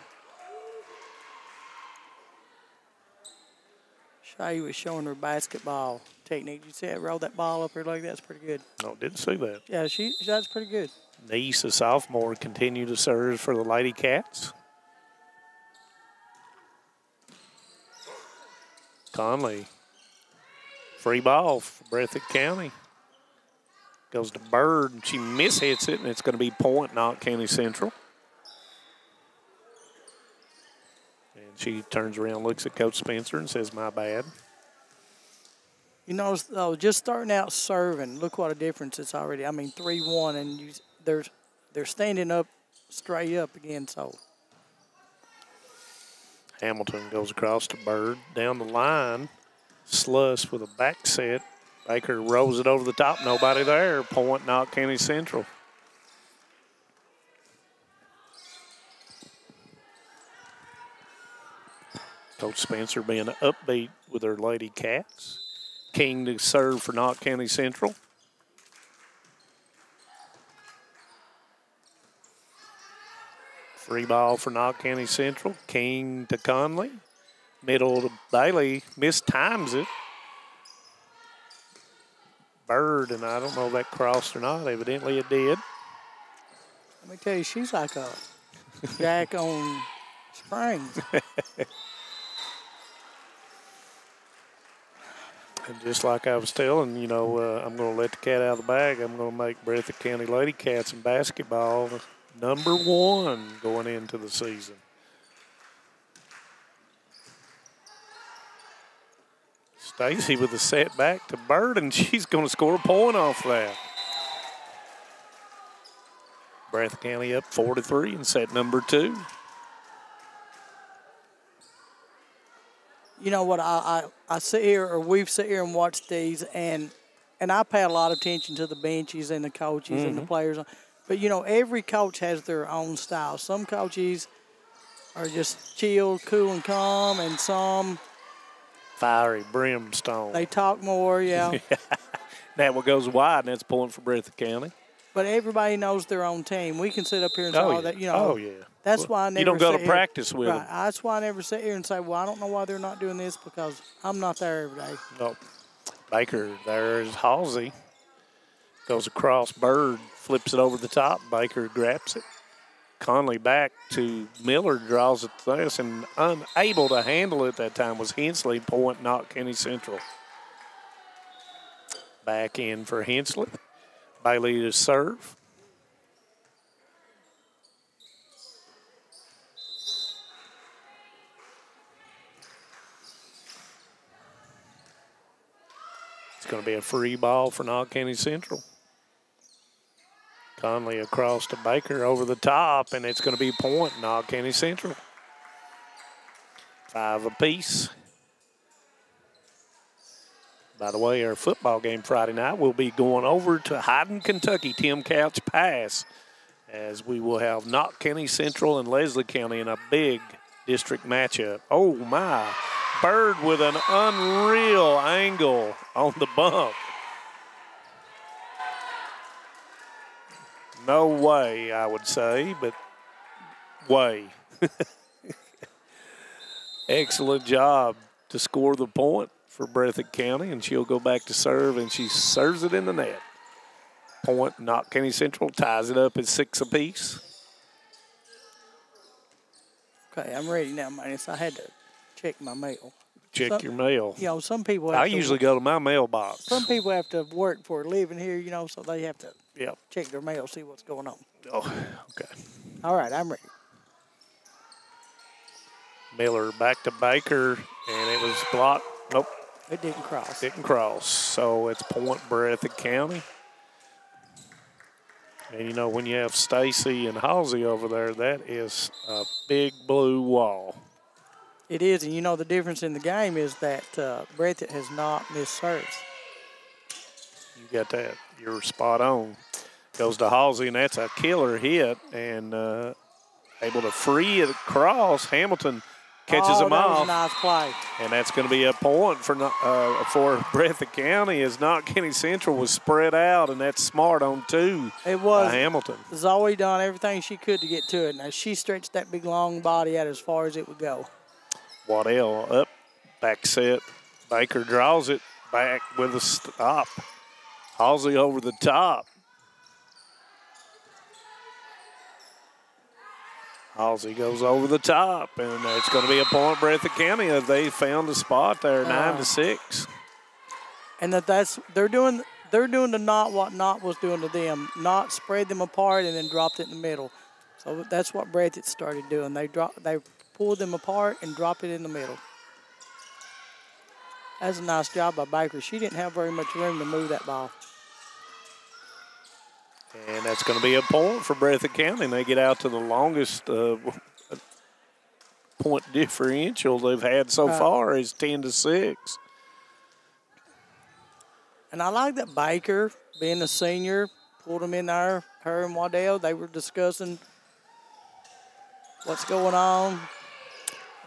Shay was showing her basketball technique. You see it roll that ball up here like that's pretty good. Oh, didn't see that. Yeah, that's pretty good. Nice, a sophomore, continue to serve for the Lady Cats. Conley, free ball for Breathitt County. Goes to Bird, and she mishits it, and it's going to be point Knott County Central. And she turns around, looks at Coach Spencer, and says, my bad. You know, just starting out serving, look what a difference it's already. I mean, 3-1, and they're standing up straight up again, so. Hamilton goes across to Bird. Down the line, Sluss with a back set. Baker rolls it over the top. Nobody there. Point Knott County Central. Coach Spencer being upbeat with her Lady Cats. King to serve for Knott County Central. Free ball for Knott County Central. King to Conley. Middle to Bailey. Mistimes it. Bird, and I don't know if that crossed or not. Evidently it did. Let me tell you, she's like a jack on springs. And just like I was telling, you know, I'm going to let the cat out of the bag. I'm going to make Breathitt County Lady Cats in basketball number 1 going into the season. Stacy with a setback to Bird, and she's going to score a point off that. Breathitt County up 4-3 in set number 2. You know what, I sit here, or we've sit here and watched these, and I pay a lot of attention to the benches and the coaches and the players. But, you know, every coach has their own style. Some coaches are just chill, cool, and calm, and some fiery brimstone. They talk more, yeah. That one goes wide, and that's a point for Breathitt County. But everybody knows their own team. We can sit up here and say, yeah. that, you know. Oh, yeah. That's why I never You don't go to here, practice with them. That's why I never sit here and say, well, I don't know why they're not doing this, because I'm not there every day. No. Baker, there's Halsey. Goes across Bird, flips it over the top. Baker grabs it. Conley back to Miller, draws it to this, and unable to handle it that time was Hensley. Point Knott County Central. Back in for Hensley. Bailey to serve. It's going to be a free ball for Knott County Central. Conley across to Baker over the top, and it's going to be point Knott County Central. 5 apiece. By the way, our football game Friday night will be going over to Hyden, Kentucky, Tim Couch Pass, as we will have Knott County Central and Leslie County in a big district matchup. Oh, my. Bird with an unreal angle on the bump. No way, I would say, but way. Excellent job to score the point for Breathitt County, and she'll go back to serve, and she serves it in the net. Point, Knott County Central ties it up at 6 apiece. Okay, I'm ready now, man. I had to check my mail. Check your mail. You know, some people have I usually go to my mailbox. Some people have to work for a living here, you know, so they have to Yep. check their mail, see what's going on. Oh, okay. All right, I'm ready. Miller back to Baker, and it was blocked. Nope. It didn't cross. Didn't cross. So it's point Breathitt County. And, you know, when you have Stacy and Halsey over there, that is a big blue wall. It is, and you know the difference in the game is that Breathitt has not missed serves. You got that. You're spot on. Goes to Halsey, and that's a killer hit, and able to free it across. Hamilton catches him off. That was a nice play. And that's going to be a point for Breathitt County, as Knott County Central was spread out, and that's smart on two by Hamilton. Zoe done everything she could to get to it. Now, she stretched that big, long body out as far as it would go. Waddell up, back set. Baker draws it back with a stop. Halsey over the top. Halsey goes over the top, and it's going to be a point Breathitt County. They found a spot there, 9-6. And they're doing to Knott what Knott was doing to them. Knott spread them apart and then dropped it in the middle. So that's what Breathitt started doing. They pulled them apart and dropped it in the middle. That's a nice job by Baker. She didn't have very much room to move that ball. And that's going to be a point for Breathitt County. And they get out to the longest point differential they've had so far is 10-6. And I like that Baker, being a senior, pulled them in there. Her and Waddell, they were discussing what's going on.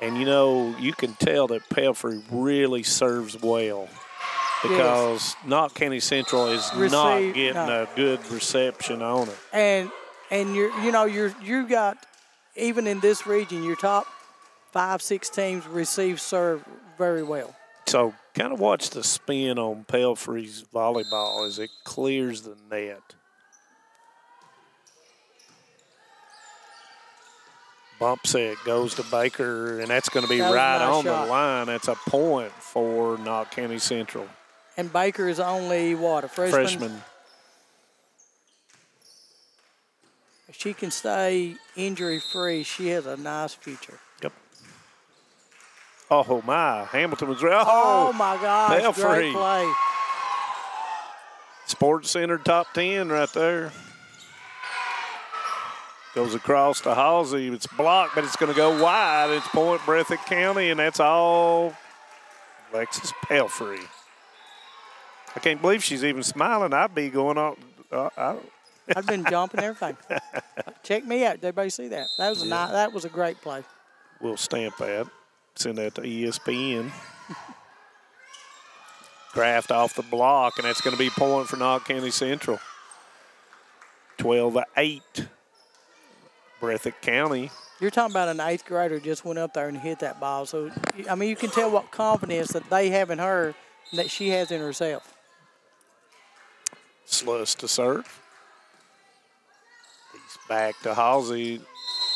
And, you know, you can tell that Pelfrey really serves well, because Knott County Central is not getting a good reception on it. And you got, even in this region, your top 5-6 teams receive serve very well. So kind of watch the spin on Pelfrey's volleyball as it clears the net. Bump set goes to Baker, and that's going to be right on the line. That's a point for Knott County Central. And Baker is only, what, a freshman? Freshman. If she can stay injury-free, she has a nice future. Yep. Oh, my. Hamilton was ready. Oh, my gosh. Pelfrey. Great play. Sports Center top 10 right there. Goes across to Halsey. It's blocked, but it's going to go wide. It's point Breathitt County, and that's all Alexis Pelfrey. I can't believe she's even smiling. I'd be going on. I've been jumping everything. Check me out. Did everybody see that? That was a great play. We'll stamp that. Send that to ESPN. Kraft off the block, and that's going to be point for Knott County Central. 12-8. Breathitt County. You're talking about an 8th grader just went up there and hit that ball. So, I mean, you can tell what confidence that they have in her and that she has in herself. Sluss to serve. He's back to Halsey,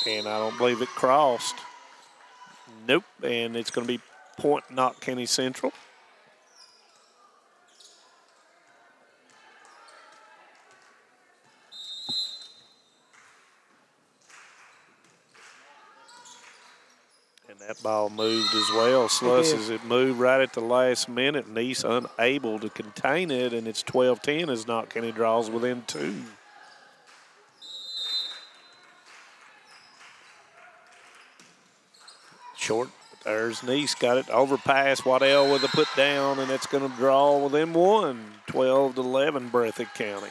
and I don't believe it crossed. Nope, and it's going to be point Knott County Central. That ball moved as well. Sluss it moved right at the last minute, and he's unable to contain it, and it's 12-10 as Knott County draws within 2. Short, there's Neese, got it, overpass, Waddell with a put down, and it's going to draw within 1, 12-11 Breathitt County.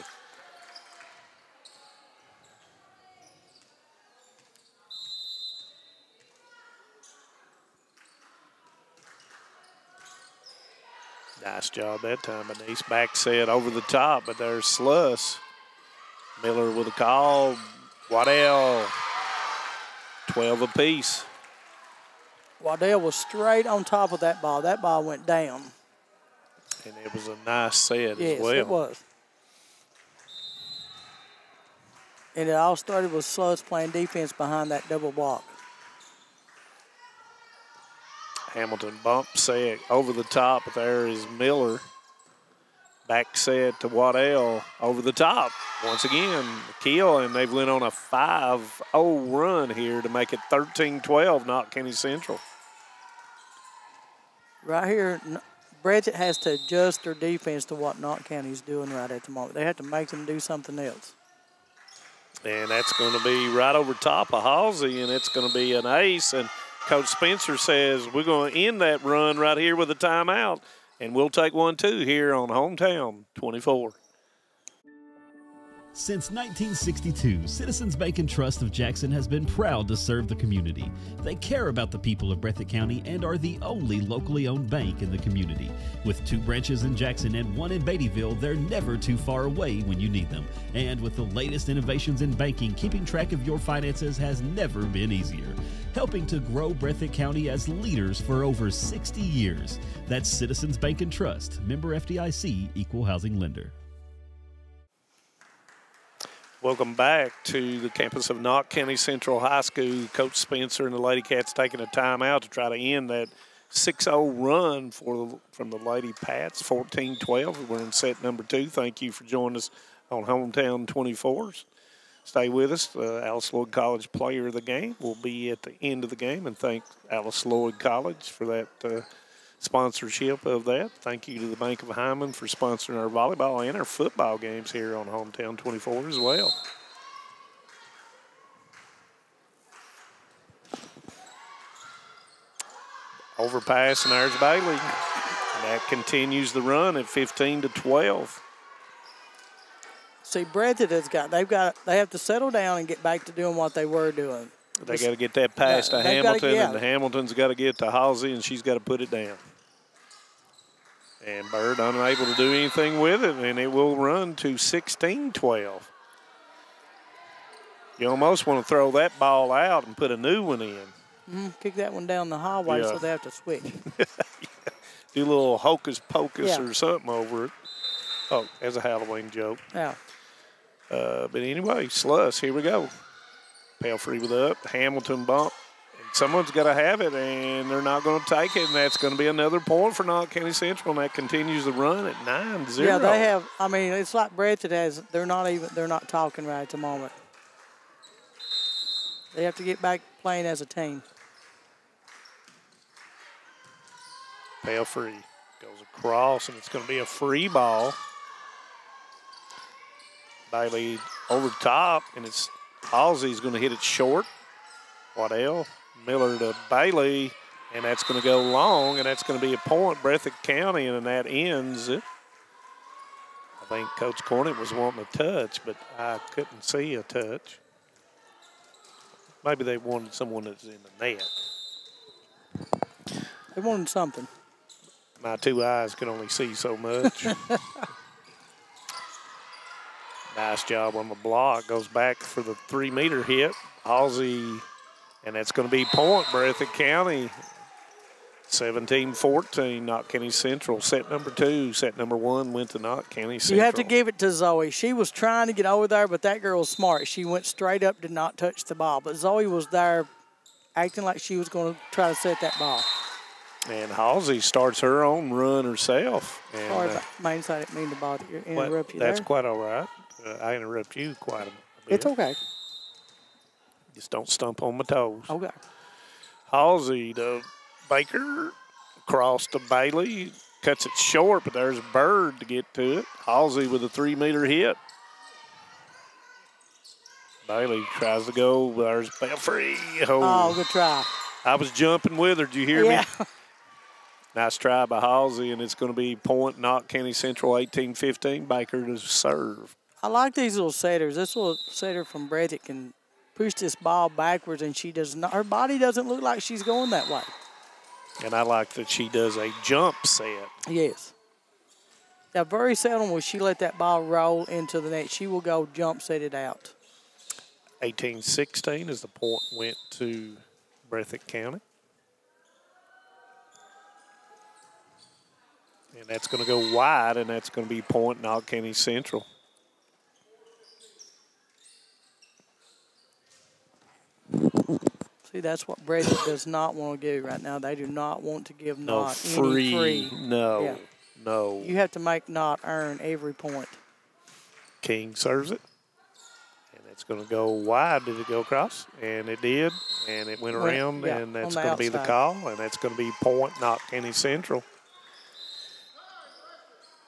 Nice job that time, Denise. Back set over the top, but there's Sluss. Miller with a call. Waddell, 12 apiece. Waddell was straight on top of that ball. That ball went down. And it was a nice set as well. Yes, it was. And it all started with Sluss playing defense behind that double block. Hamilton bump set over the top, but there is Miller. Back set to Waddell over the top. Once again, kill, and they've went on a 5-0 run here to make it 13-12, Knott County Central. Right here, Breathitt has to adjust their defense to what Knott County's doing right at the moment. They have to make them do something else. And that's going to be right over top of Halsey, and it's going to be an ace. And Coach Spencer says we're going to end that run right here with a timeout, and we'll take 1-2 here on Hometown 24. Since 1962, Citizens Bank and Trust of Jackson has been proud to serve the community. They care about the people of Breathitt County and are the only locally owned bank in the community. With 2 branches in Jackson and 1 in Beattyville, they're never too far away when you need them. And with the latest innovations in banking, keeping track of your finances has never been easier. Helping to grow Breathitt County as leaders for over 60 years. That's Citizens Bank and Trust, member FDIC, equal housing lender. Welcome back to the campus of Knott County Central High School. Coach Spencer and the Lady Cats taking a timeout to try to end that 6-0 run from the Lady Pats, 14-12. We're in set number 2. Thank you for joining us on Hometown 24s. Stay with us. Alice Lloyd College Player of the Game will be at the end of the game, and thank Alice Lloyd College for that sponsorship of that. Thank you to the Bank of Hyman for sponsoring our volleyball and our football games here on Hometown 24 as well. Overpass, and there's Bailey. And that continues the run at 15-12. See, Breathitt they have to settle down and get back to doing what they were doing. They got to get that pass to Hamilton, and the Hamilton's got to get to Halsey, and she's got to put it down. And Bird unable to do anything with it, and it will run to 16-12. You almost want to throw that ball out and put a new one in. Kick that one down the hallway so they have to switch. Do a little hocus pocus or something over it. Oh, as a Halloween joke. Yeah. But anyway, Sluss, here we go. Pelfrey with up, Hamilton bump. And someone's got to have it, and they're not going to take it, and that's going to be another point for Knott County Central, and that continues the run at 9-0. Yeah, they have. I mean, it's like Breathitt has. They're not talking right at the moment. They have to get back playing as a team. Pelfrey goes across, and it's going to be a free ball. Bailey over top, and it's Halsey's going to hit it short. Waddell, Miller to Bailey, and that's going to go long, and that's going to be a point, Breathitt County, and that ends it. I think Coach Cornett was wanting a touch, but I couldn't see a touch. Maybe they wanted someone that's in the net. They wanted something. My 2 eyes can only see so much. Nice job on the block. Goes back for the 3-meter hit. Halsey, and that's going to be point, Breathitt County. 17-14, Knott County Central. Set number 2. Set number 1 went to Knott County Central. You have to give it to Zoe. She was trying to get over there, but that girl's smart. She went straight up, did not touch the ball. But Zoe was there acting like she was going to try to set that ball. And Halsey starts her own run herself. And, sorry, Mains, I didn't mean to interrupt you there. That's quite all right. I interrupt you quite a bit. It's okay. Just don't stump on my toes. Okay. Halsey to Baker, across to Bailey, cuts it short, but there's Bird to get to it. Halsey with a 3-meter hit. Bailey tries to go. There's Belfry. Oh, good try. I was jumping with her. Did you hear me? Nice try by Halsey, and it's going to be point Knott County Central 18-15. Baker to serve. I like these little setters. This little setter from Breathitt can push this ball backwards, and she does not. Her body doesn't look like she's going that way. And I like that she does a jump set. Yes. Now, very seldom will she let that ball roll into the net. She will go jump set it out. 18-16 as the point went to Breathitt County. And that's going to go wide, and that's going to be point Knott County Central. See, that's what Breathitt does not want to do right now. They do not want to give Knott any free. No. You have to make Knott earn every point. King serves it. And it's going to go wide. Did it go across? And it did. And it went around, and that's going to be the call. And that's going to be point Knott County Central.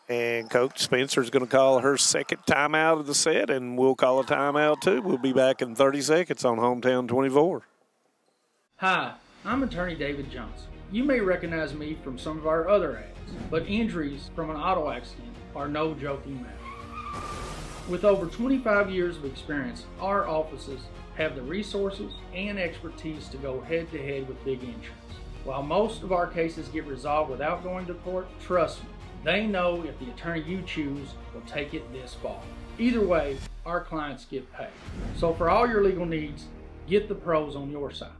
And Coach Spencer's going to call her second timeout of the set, and we'll call a timeout too. We'll be back in 30 seconds on Hometown 24. Hi, I'm attorney David Johnson. You may recognize me from some of our other ads, but injuries from an auto accident are no joking matter. With over 25 years of experience, our offices have the resources and expertise to go head-to-head with big insurance. While most of our cases get resolved without going to court, trust me, they know if the attorney you choose will take it this far. Either way, our clients get paid. So for all your legal needs, get the pros on your side.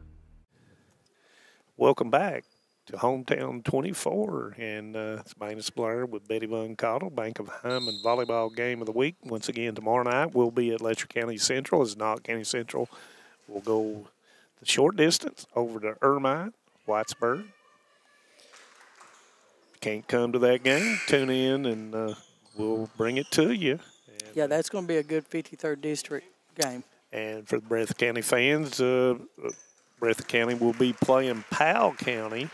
Welcome back to Hometown 24, and it's Manus Blair with Betty Von Cottle, Bank of Hyman Volleyball Game of the Week. Once again, tomorrow night we'll be at Letcher County Central. As Knott County Central will go the short distance over to Ermine, Whitesburg. Can't come to that game, tune in and we'll bring it to you. And, yeah, that's going to be a good 53rd District game. And for the Breathitt County fans, Breathitt County will be playing Powell County.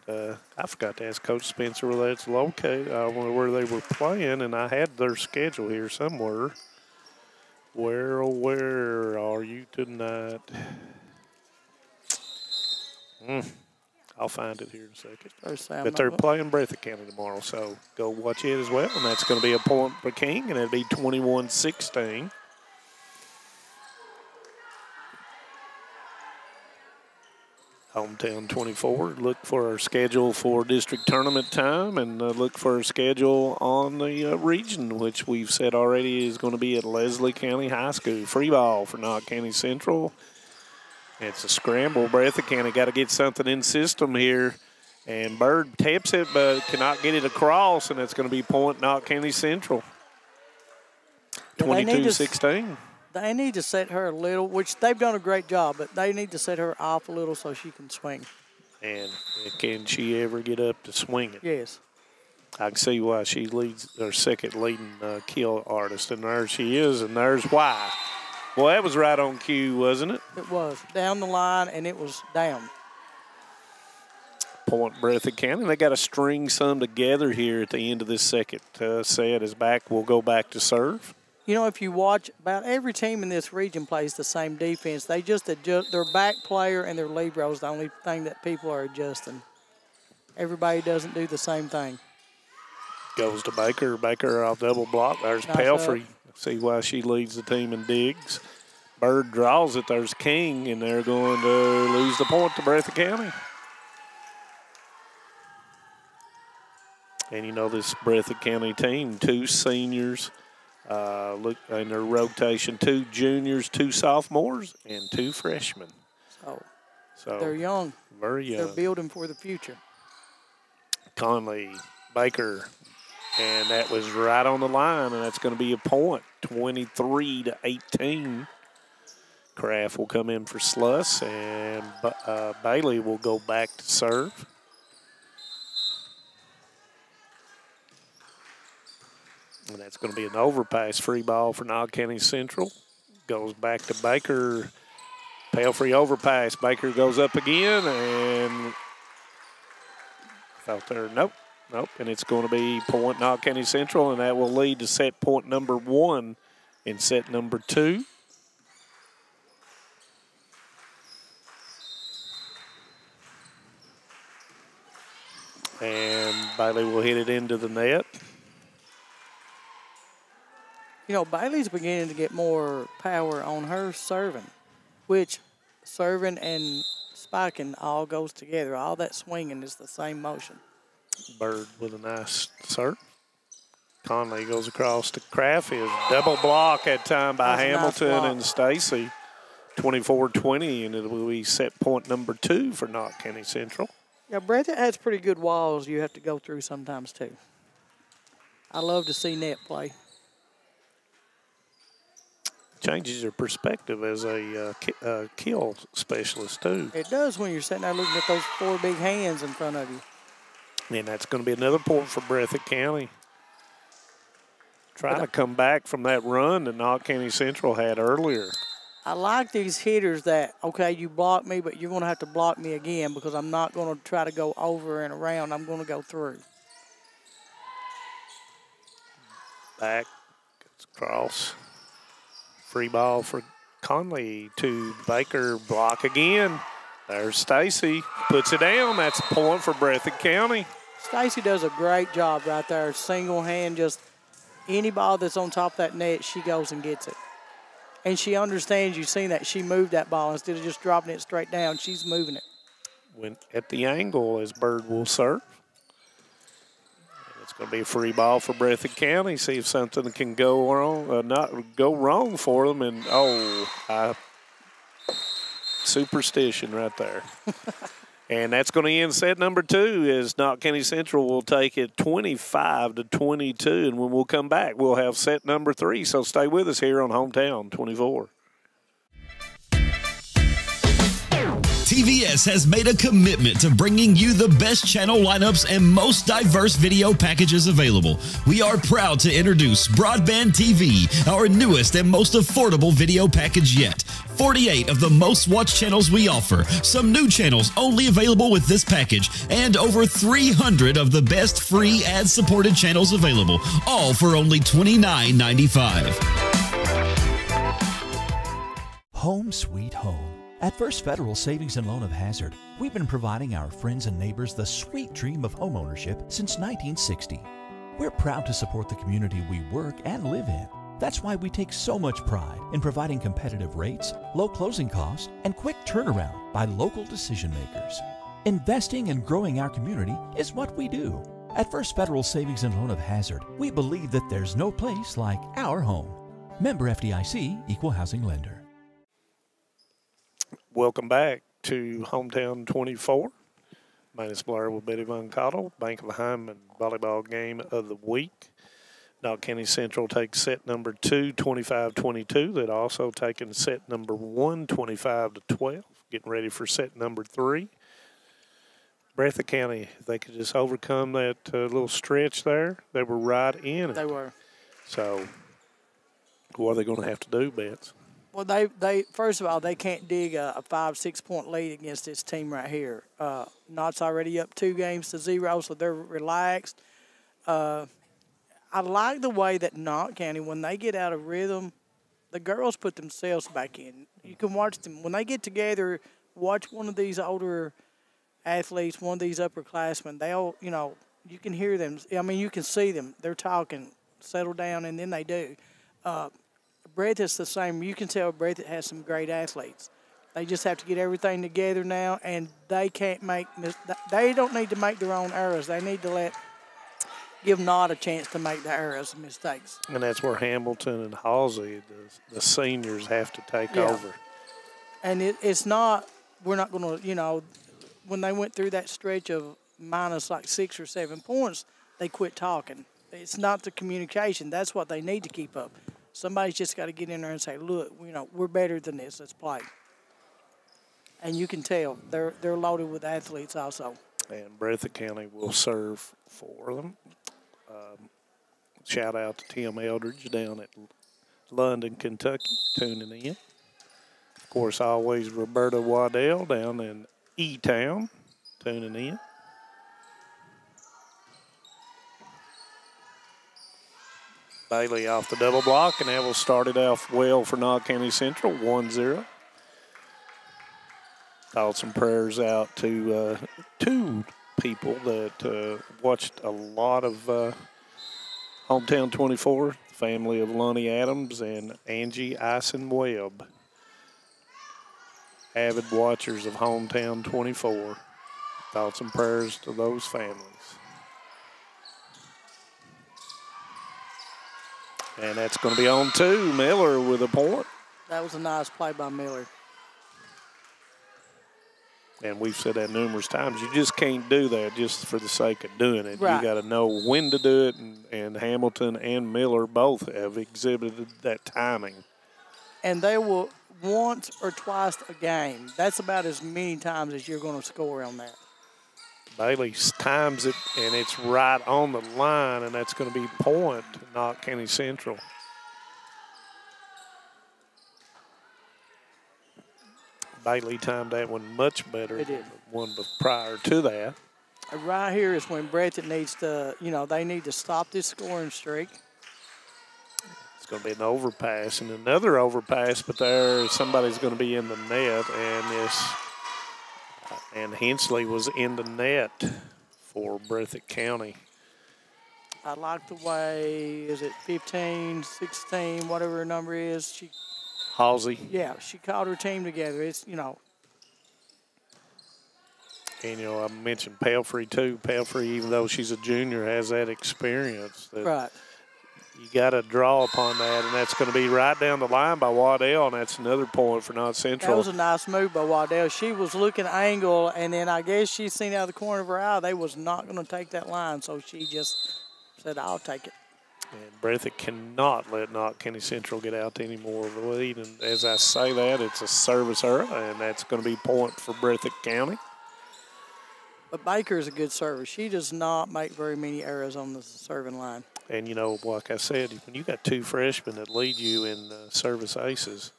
And I forgot to ask Coach Spencer where that's located. I wonder where they were playing, and I had their schedule here somewhere. Where are you tonight? I'll find it here in a second. But they're playing Breathitt County tomorrow, so go watch it as well. And that's going to be a point for King, and it'll be 21-16. Hometown 24. Look for our schedule for district tournament time, and look for our schedule on the region, which we've said already is going to be at Leslie County High School. Free ball for Knott County Central. It's a scramble. Breathitt County got to get something in system here. And Bird taps it but cannot get it across, and it's going to be point Knott County Central. 22-16. They need to set her a little, which they've done a great job, but they need to set her off a little so she can swing. And can she ever get up to swing it? Yes. I can see why she leads their second leading kill artist, and there she is, and there's why. Well, that was right on cue, wasn't it? It was. Down the line, and it was down. Point Breathitt County. They got to string some together here at the end of this second set as back will go back to serve. You know, if you watch, about every team in this region plays the same defense. They just adjust their back player and their libero is the only thing that people are adjusting. Everybody doesn't do the same thing. Goes to Baker. Baker off double block. There's nice Pelfrey. See why she leads the team in digs. Bird draws it. There's King, and they're going to lose the point to Breathitt County. And you know this Breathitt County team, 2 seniors. Look in their rotation, 2 juniors, 2 sophomores, and 2 freshmen. So they're young. Very young. They're building for the future. Conley, Baker, and that was right on the line, and that's going to be a point, 23-18. Kraft will come in for Sluss, and Bailey will go back to serve. And that's going to be an overpass free ball for Knott County Central. Goes back to Baker. Pelfrey overpass. Baker goes up again and felt there. Nope. And it's going to be point Knott County Central, and that will lead to set point number 1 in set number 2. And Bailey will hit it into the net. You know, Bailey's beginning to get more power on her serving, which serving and spiking all goes together. All that swinging is the same motion. Bird with a nice serve. Conley goes across to Kraft. Is double block at time by Hamilton and Stacy. 24-20, and it will be set point number 2 for Knott County Central. Yeah, Breathitt has pretty good walls you have to go through sometimes too. I love to see net play. Changes your perspective as a kill specialist, too. It does when you're sitting there looking at those 4 big hands in front of you. And that's going to be another point for Breathitt County. Trying to come back from that run that Knott County Central had earlier. I like these hitters that, okay, you block me, but you're going to have to block me again because I'm not going to try to go over and around. I'm going to go through. Back, gets across. Free ball for Conley to Baker. Block again. There's Stacy. Puts it down. That's a point for Breathitt County. Stacy does a great job right there. Single hand, just any ball that's on top of that net, she goes and gets it. And she understands, you've seen that, she moved that ball. Instead of just dropping it straight down, she's moving it. Went at the angle as Bird will serve. It's going to be a free ball for Breathitt County. See if something can go wrong, not go wrong for them. And, superstition right there. And that's going to end set number 2 as Knott County Central will take it 25-22. And when we'll come back, we'll have set number 3. So stay with us here on Hometown 24. TVS has made a commitment to bringing you the best channel lineups and most diverse video packages available. We are proud to introduce Broadband TV, our newest and most affordable video package yet. 48 of the most watched channels we offer, some new channels only available with this package, and over 300 of the best free ad-supported channels available, all for only $29.95. Home sweet home. At First Federal Savings and Loan of Hazard, we've been providing our friends and neighbors the sweet dream of homeownership since 1960. We're proud to support the community we work and live in. That's why we take so much pride in providing competitive rates, low closing costs, and quick turnaround by local decision makers. Investing and growing our community is what we do. At First Federal Savings and Loan of Hazard, we believe that there's no place like our home. Member FDIC, Equal Housing Lender. Welcome back to Hometown 24. Minus Blair with Betty Von Cottle. Bank of Hyman volleyball game of the week. Knott County Central takes set number 2, 25-22. They'd also taken set number 1, 25-12. Getting ready for set number 3. Breathitt County, if they could just overcome that little stretch there, they were right in it. They were. So what are they going to have to do, Bets? Well, they first of all, they can't dig a 5-6 point lead against this team right here. Knott's already up 2-0, so they're relaxed. I like the way that Knott County, when they get out of rhythm, the girls put themselves back in. You can watch them. When they get together, watch one of these older athletes, one of these upperclassmen. They'll, you can hear them. I mean, you can see them. They're talking, settle down, and then they do. Breathitt's the same. You can tell Breathitt has some great athletes. They just have to get everything together now, and they can't they don't need to make their own errors. They need to give Knott a chance to make the errors and mistakes. And that's where Hamilton and Halsey, the seniors, have to take over. And it's not, we're not going to, when they went through that stretch of minus like 6 or 7 points, they quit talking. It's not the communication. That's what they need to keep up. Somebody's just got to get in there and say, look, we're better than this. Let's play. And you can tell they're loaded with athletes also. And Breathitt County will serve for them. Shout out to Tim Eldridge down at London, Kentucky, tuning in. Of course, always Roberta Waddell down in E-Town, tuning in. Bailey off the double block, and that will start it off well for Knott County Central, 1-0. Thoughts and prayers out to 2 people that watched a lot of Hometown 24, the family of Lonnie Adams and Angie Ison Webb. Avid watchers of Hometown 24. Thoughts and prayers to those families. And that's going to be on 2. Miller with a point. That was a nice play by Miller. And we've said that numerous times. You just can't do that just for the sake of doing it. Right. You got to know when to do it, and Hamilton and Miller both have exhibited that timing. And they will once or twice a game. That's about as many times as you're going to score on that. Bailey times it, and it's right on the line, and that's going to be point to Knott County Central. Bailey timed that one much better than the one prior to that. Right here is when Breathitt needs to, they need to stop this scoring streak. going to be an overpass and another overpass, but there somebody's going to be in the net, and Hensley was in the net for Breathitt County. I like the way, is it 15, 16, whatever her number is. Halsey. Yeah, she called her team together. It's, you know. And, you know, I mentioned Pelfrey, too. Pelfrey, even though she's a junior, has that experience. Right. You got to draw upon that, and that's going to be right down the line by Waddell, and that's another point for Knott Central. That was a nice move by Waddell. She was looking angle, and then I guess she seen out of the corner of her eye they was not going to take that line, so she just said, I'll take it. And Breathitt cannot let Knott County Central get out any more of the lead. And as I say that, it's a service error, and that's going to be point for Breathitt County. But Baker is a good server. She does not make very many errors on the serving line. And, you know, like I said, when you got two freshmen that lead you in service aces,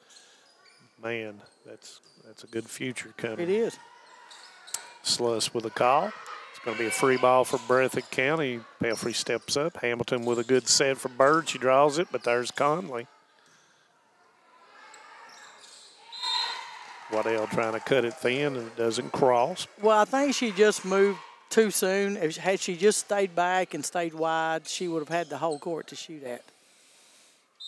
man, that's a good future coming. It is. Sluss with a call. It's going to be a free ball for Breathitt County. Pelfrey steps up. Hamilton with a good set for Bird. She draws it, but there's Conley. Waddell trying to cut it thin, and it doesn't cross. Well, I think she just moved too soon. Had she just stayed back and stayed wide, she would have had the whole court to shoot at.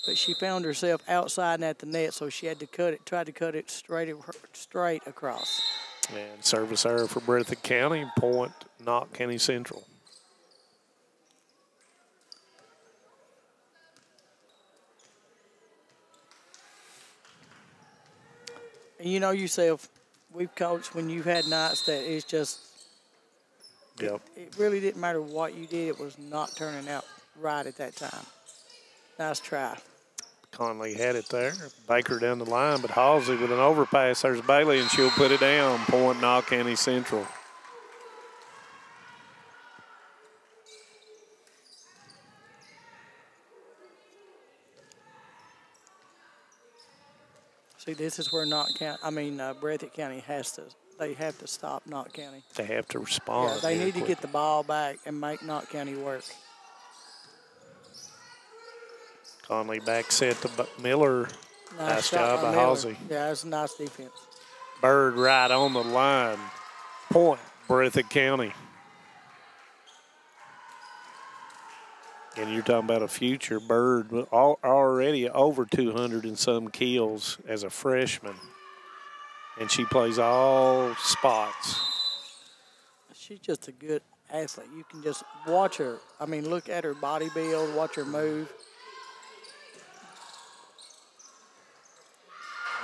But she found herself outside and at the net, so she had to cut it, tried to cut it straight across. And service error for Breathitt County, point Knott County Central. And you know yourself, we've coached when you've had nights that it's just, yep. It really didn't matter what you did. It was not turning out right at that time. Nice try. Conley had it there. Baker down the line, but Halsey with an overpass. There's Bailey, and she'll put it down. Point Knott County Central. See, this is where Breathitt County they have to stop Knott County. They have to respond. Yeah, they need to get the ball back and make Knott County work. Conley back set to Miller. Nice job by Halsey. Yeah, that's a nice defense. Bird right on the line. Point, Breathitt County. And you're talking about a future. Bird already over 200 and some kills as a freshman. And she plays all spots. She's just a good athlete. You can just watch her. I mean, look at her body build, watch her move.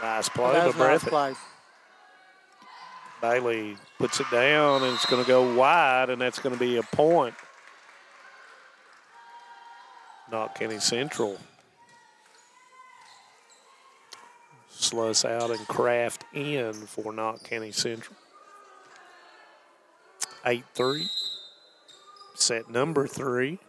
Nice play by Breathitt. Nice play. Bailey puts it down, and it's going to go wide, and that's going to be a point. Knott County Central. Sluss out and Kraft in for Knott County Central. 8-3. Set number 3.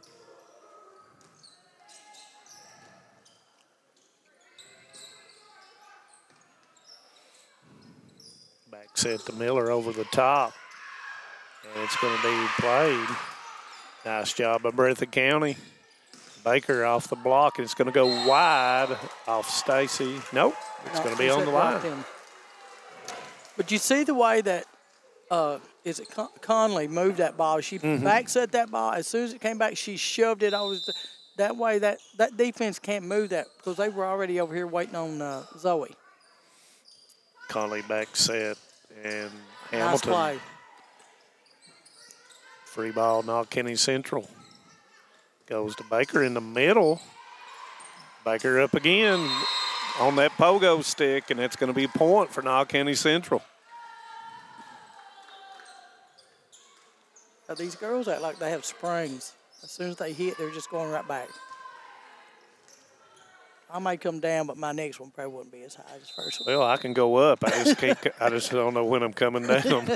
Back set to Miller over the top. And it's going to be played. Nice job by Breathitt County. Baker off the block, and it's going to go wide off Stacy. Nope, it's going to be on the line. But you see the way that Conley moved that ball. She back set that ball. As soon as it came back, she shoved it over. That way, that defense can't move that because they were already over here waiting on Zoe. Conley back set, and Hamilton. Nice play. Free ball, Knott County Central. Goes to Baker in the middle. Baker up again on that pogo stick, and that's going to be a point for Knott County Central. Now these girls act like they have springs. As soon as they hit, they're just going right back. I may come down, but my next one probably wouldn't be as high as the first one. Well, I can go up. I just can't. I just don't know when I'm coming down.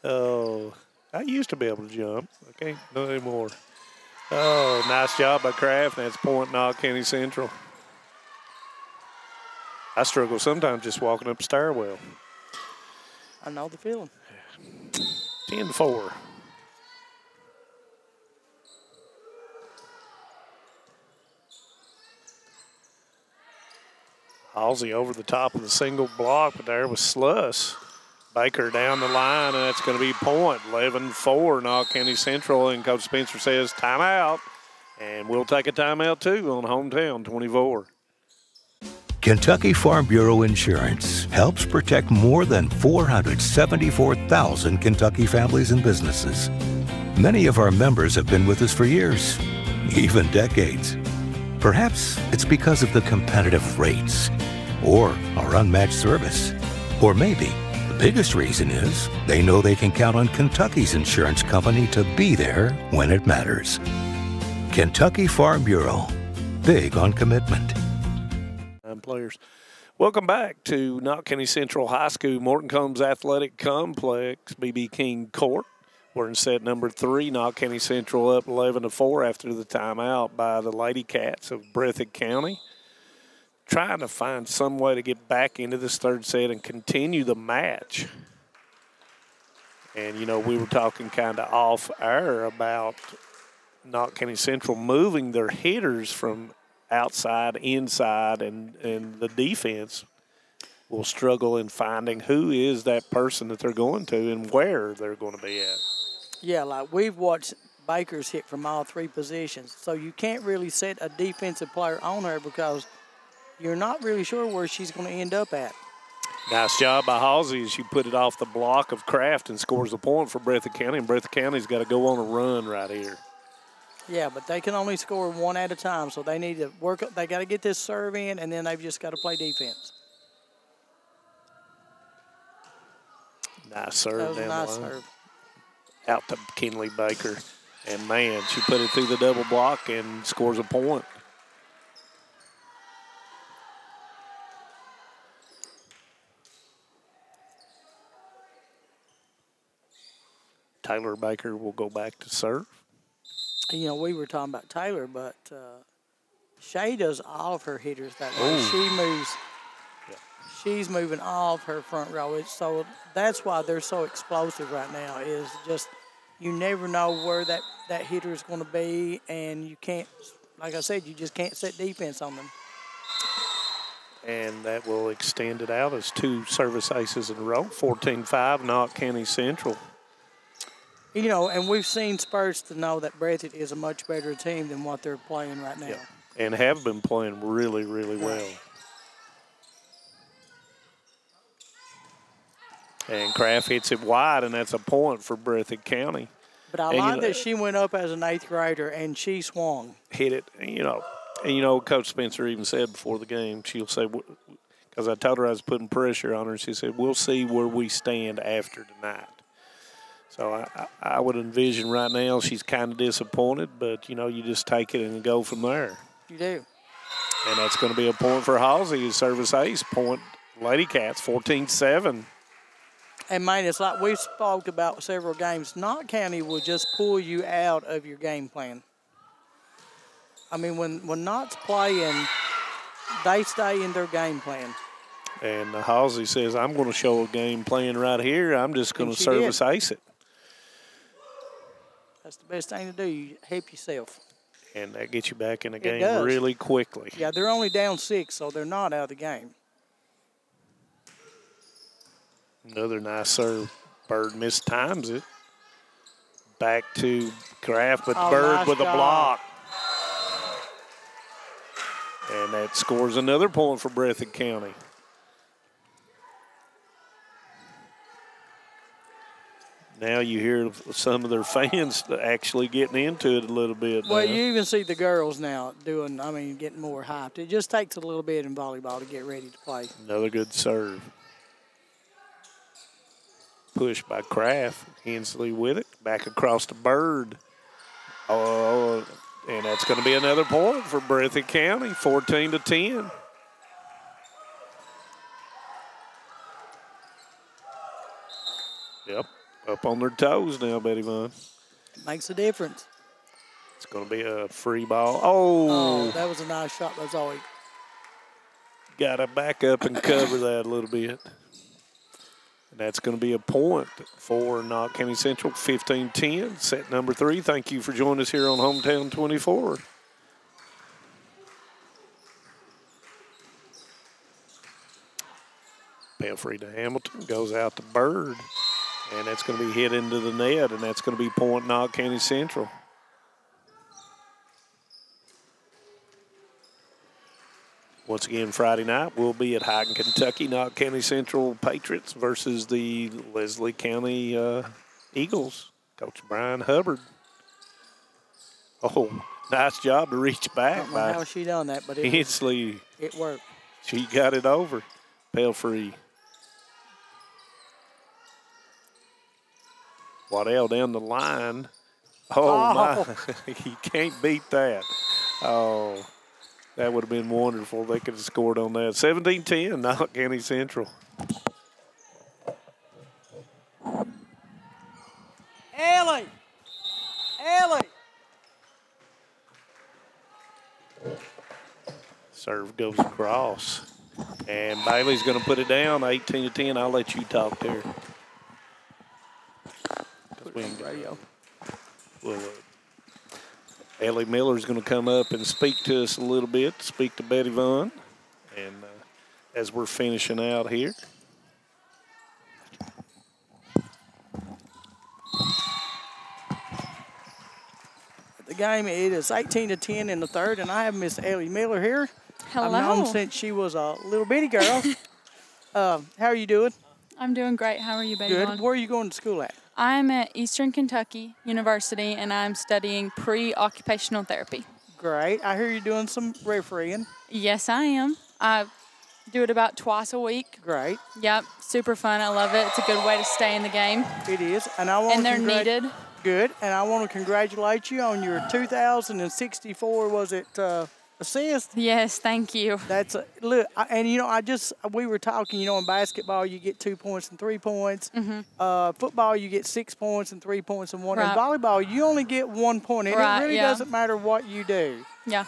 Oh. I used to be able to jump. I can't do it anymore. Oh, nice job by Kraft. That's point Knott County Central. I struggle sometimes just walking up the stairwell. I know the feeling. 10-4. Halsey over the top of the single block, but there was Sluss. Baker down the line, and that's going to be point. 11-4, Knott County Central, and Coach Spencer says timeout. And we'll take a timeout, too, on Hometown 24. Kentucky Farm Bureau Insurance helps protect more than 474,000 Kentucky families and businesses. Many of our members have been with us for years, even decades. Perhaps it's because of the competitive rates or our unmatched service. Or maybe the biggest reason is they know they can count on Kentucky's insurance company to be there when it matters. Kentucky Farm Bureau, big on commitment. Players. Welcome back to Knott County Central High School, Morton Combs Athletic Complex, BB King Court. We're in set number 3. Knott County Central up 11-4 after the timeout by the Lady Cats of Breathitt County. Trying to find some way to get back into this third set and continue the match. And, you know, we were talking kind of off air about Knott County Central moving their hitters from outside, inside, and the defense will struggle in finding who is that person that they're going to and where they're going to be at. Yeah, like we've watched Baker's hit from all 3 positions, so you can't really set a defensive player on her because you're not really sure where she's going to end up at. Nice job by Halsey as she put it off the block of Kraft and scores the point for Breathitt County, and Breathitt County's got to go on a run right here. Yeah, but they can only score 1 at a time, so they need to work. They got to get this serve in, and then they've just got to play defense. Nice serve down nice the line. serve. Out to Kinley Baker. And, man, she put it through the double block and scores a point. Taylor Baker will go back to serve. You know, we were talking about Taylor, but Shay does all of her hitters that way. She moves. Yeah. She's moving all of her front row. So that's why they're so explosive right now is just you never know where that hitter is going to be, and you can't, like I said, you just can't set defense on them. And that will extend it out as 2 service aces in a row, 14-5, Knott County Central. You know, and we've seen spurts to know that Breathitt is a much better team than what they're playing right now. Yeah. And have been playing really, really well. And Kraft hits it wide, and that's a point for Breathitt County. But I like that she went up as an 8th grader, and she swung. Hit it, and you know, Coach Spencer even said before the game, she'll say, because I told her I was putting pressure on her, she said, we'll see where we stand after tonight. So I would envision right now she's kind of disappointed, but, you know, you just take it and go from there. You do. And that's going to be a point for Halsey, service ace, point Lady Cats, 14-7. And, man, it's like we spoke about several games. Knott County will just pull you out of your game plan. I mean, when Knott's playing, they stay in their game plan. And Halsey says, I'm going to show a game plan right here. I'm just going to service ace it. That's the best thing to do. You help yourself. And that gets you back in the game really quickly. Yeah, they're only down 6, so they're not out of the game. Another nice serve. Bird mistimes it. Back to Kraft, but Bird nice with a job. block. And that scores another point for Breathitt County. Now you hear some of their fans actually getting into it a little bit. Well, now. you even see the girls now getting more hyped. It just takes a little bit in volleyball to get ready to play. Another good serve. Push by Kraft. Hensley with it. Back across to Bird. Oh, and that's going to be another point for Breathitt County, 14-10. Yep, up on their toes now, Betty Vaughn. Makes a difference. It's going to be a free ball. Oh, that was a nice shot. That's all. Got to back up and cover that a little bit. And that's going to be a point for Knott County Central, 15-10, set number 3. Thank you for joining us here on Hometown 24. Pale free to Hamilton, goes out to Bird, and that's going to be hit into the net, and that's going to be point Knott County Central. Once again, Friday night, we'll be at Hyden, Kentucky. Knott County Central Patriots versus the Leslie County Eagles. Coach Brian Hubbard. Oh, nice job to reach back. I don't know how she done that, but Hensley. It worked. She got it over. Pale free. Waddell down the line. Oh, my. You can't beat that. Oh. That would have been wonderful. They could have scored on that. 17-10, Knott County Central. Ellie! Serve goes across. And Bailey's going to put it down, 18-10. I'll let you talk to her. Put it on the radio. Well, Ellie Miller's going to come up and speak to us a little bit, speak to Betty Vaughn, and as we're finishing out here. The game, it is 18-10 in the third, and I have Miss Ellie Miller here. Hello. I've known since she was a little bitty girl. How are you doing? I'm doing great. How are you, Betty? Good. Where are you going to school at? I'm at Eastern Kentucky University, and I'm studying pre-occupational therapy. Great. I hear you're doing some refereeing. Yes, I am. I do it about twice a week. Great. Yep, super fun. I love it. It's a good way to stay in the game. It is. And I want and they're needed. Good. And I want to congratulate you on your 2,064, was it, assist? Yes, thank you. That's look, and you know, we were talking, you know, in basketball you get 2 points and 3 points. Football you get 6 points and 3 points and 1. Right. In volleyball you only get 1 point, and right, it really doesn't matter what you do. Yeah.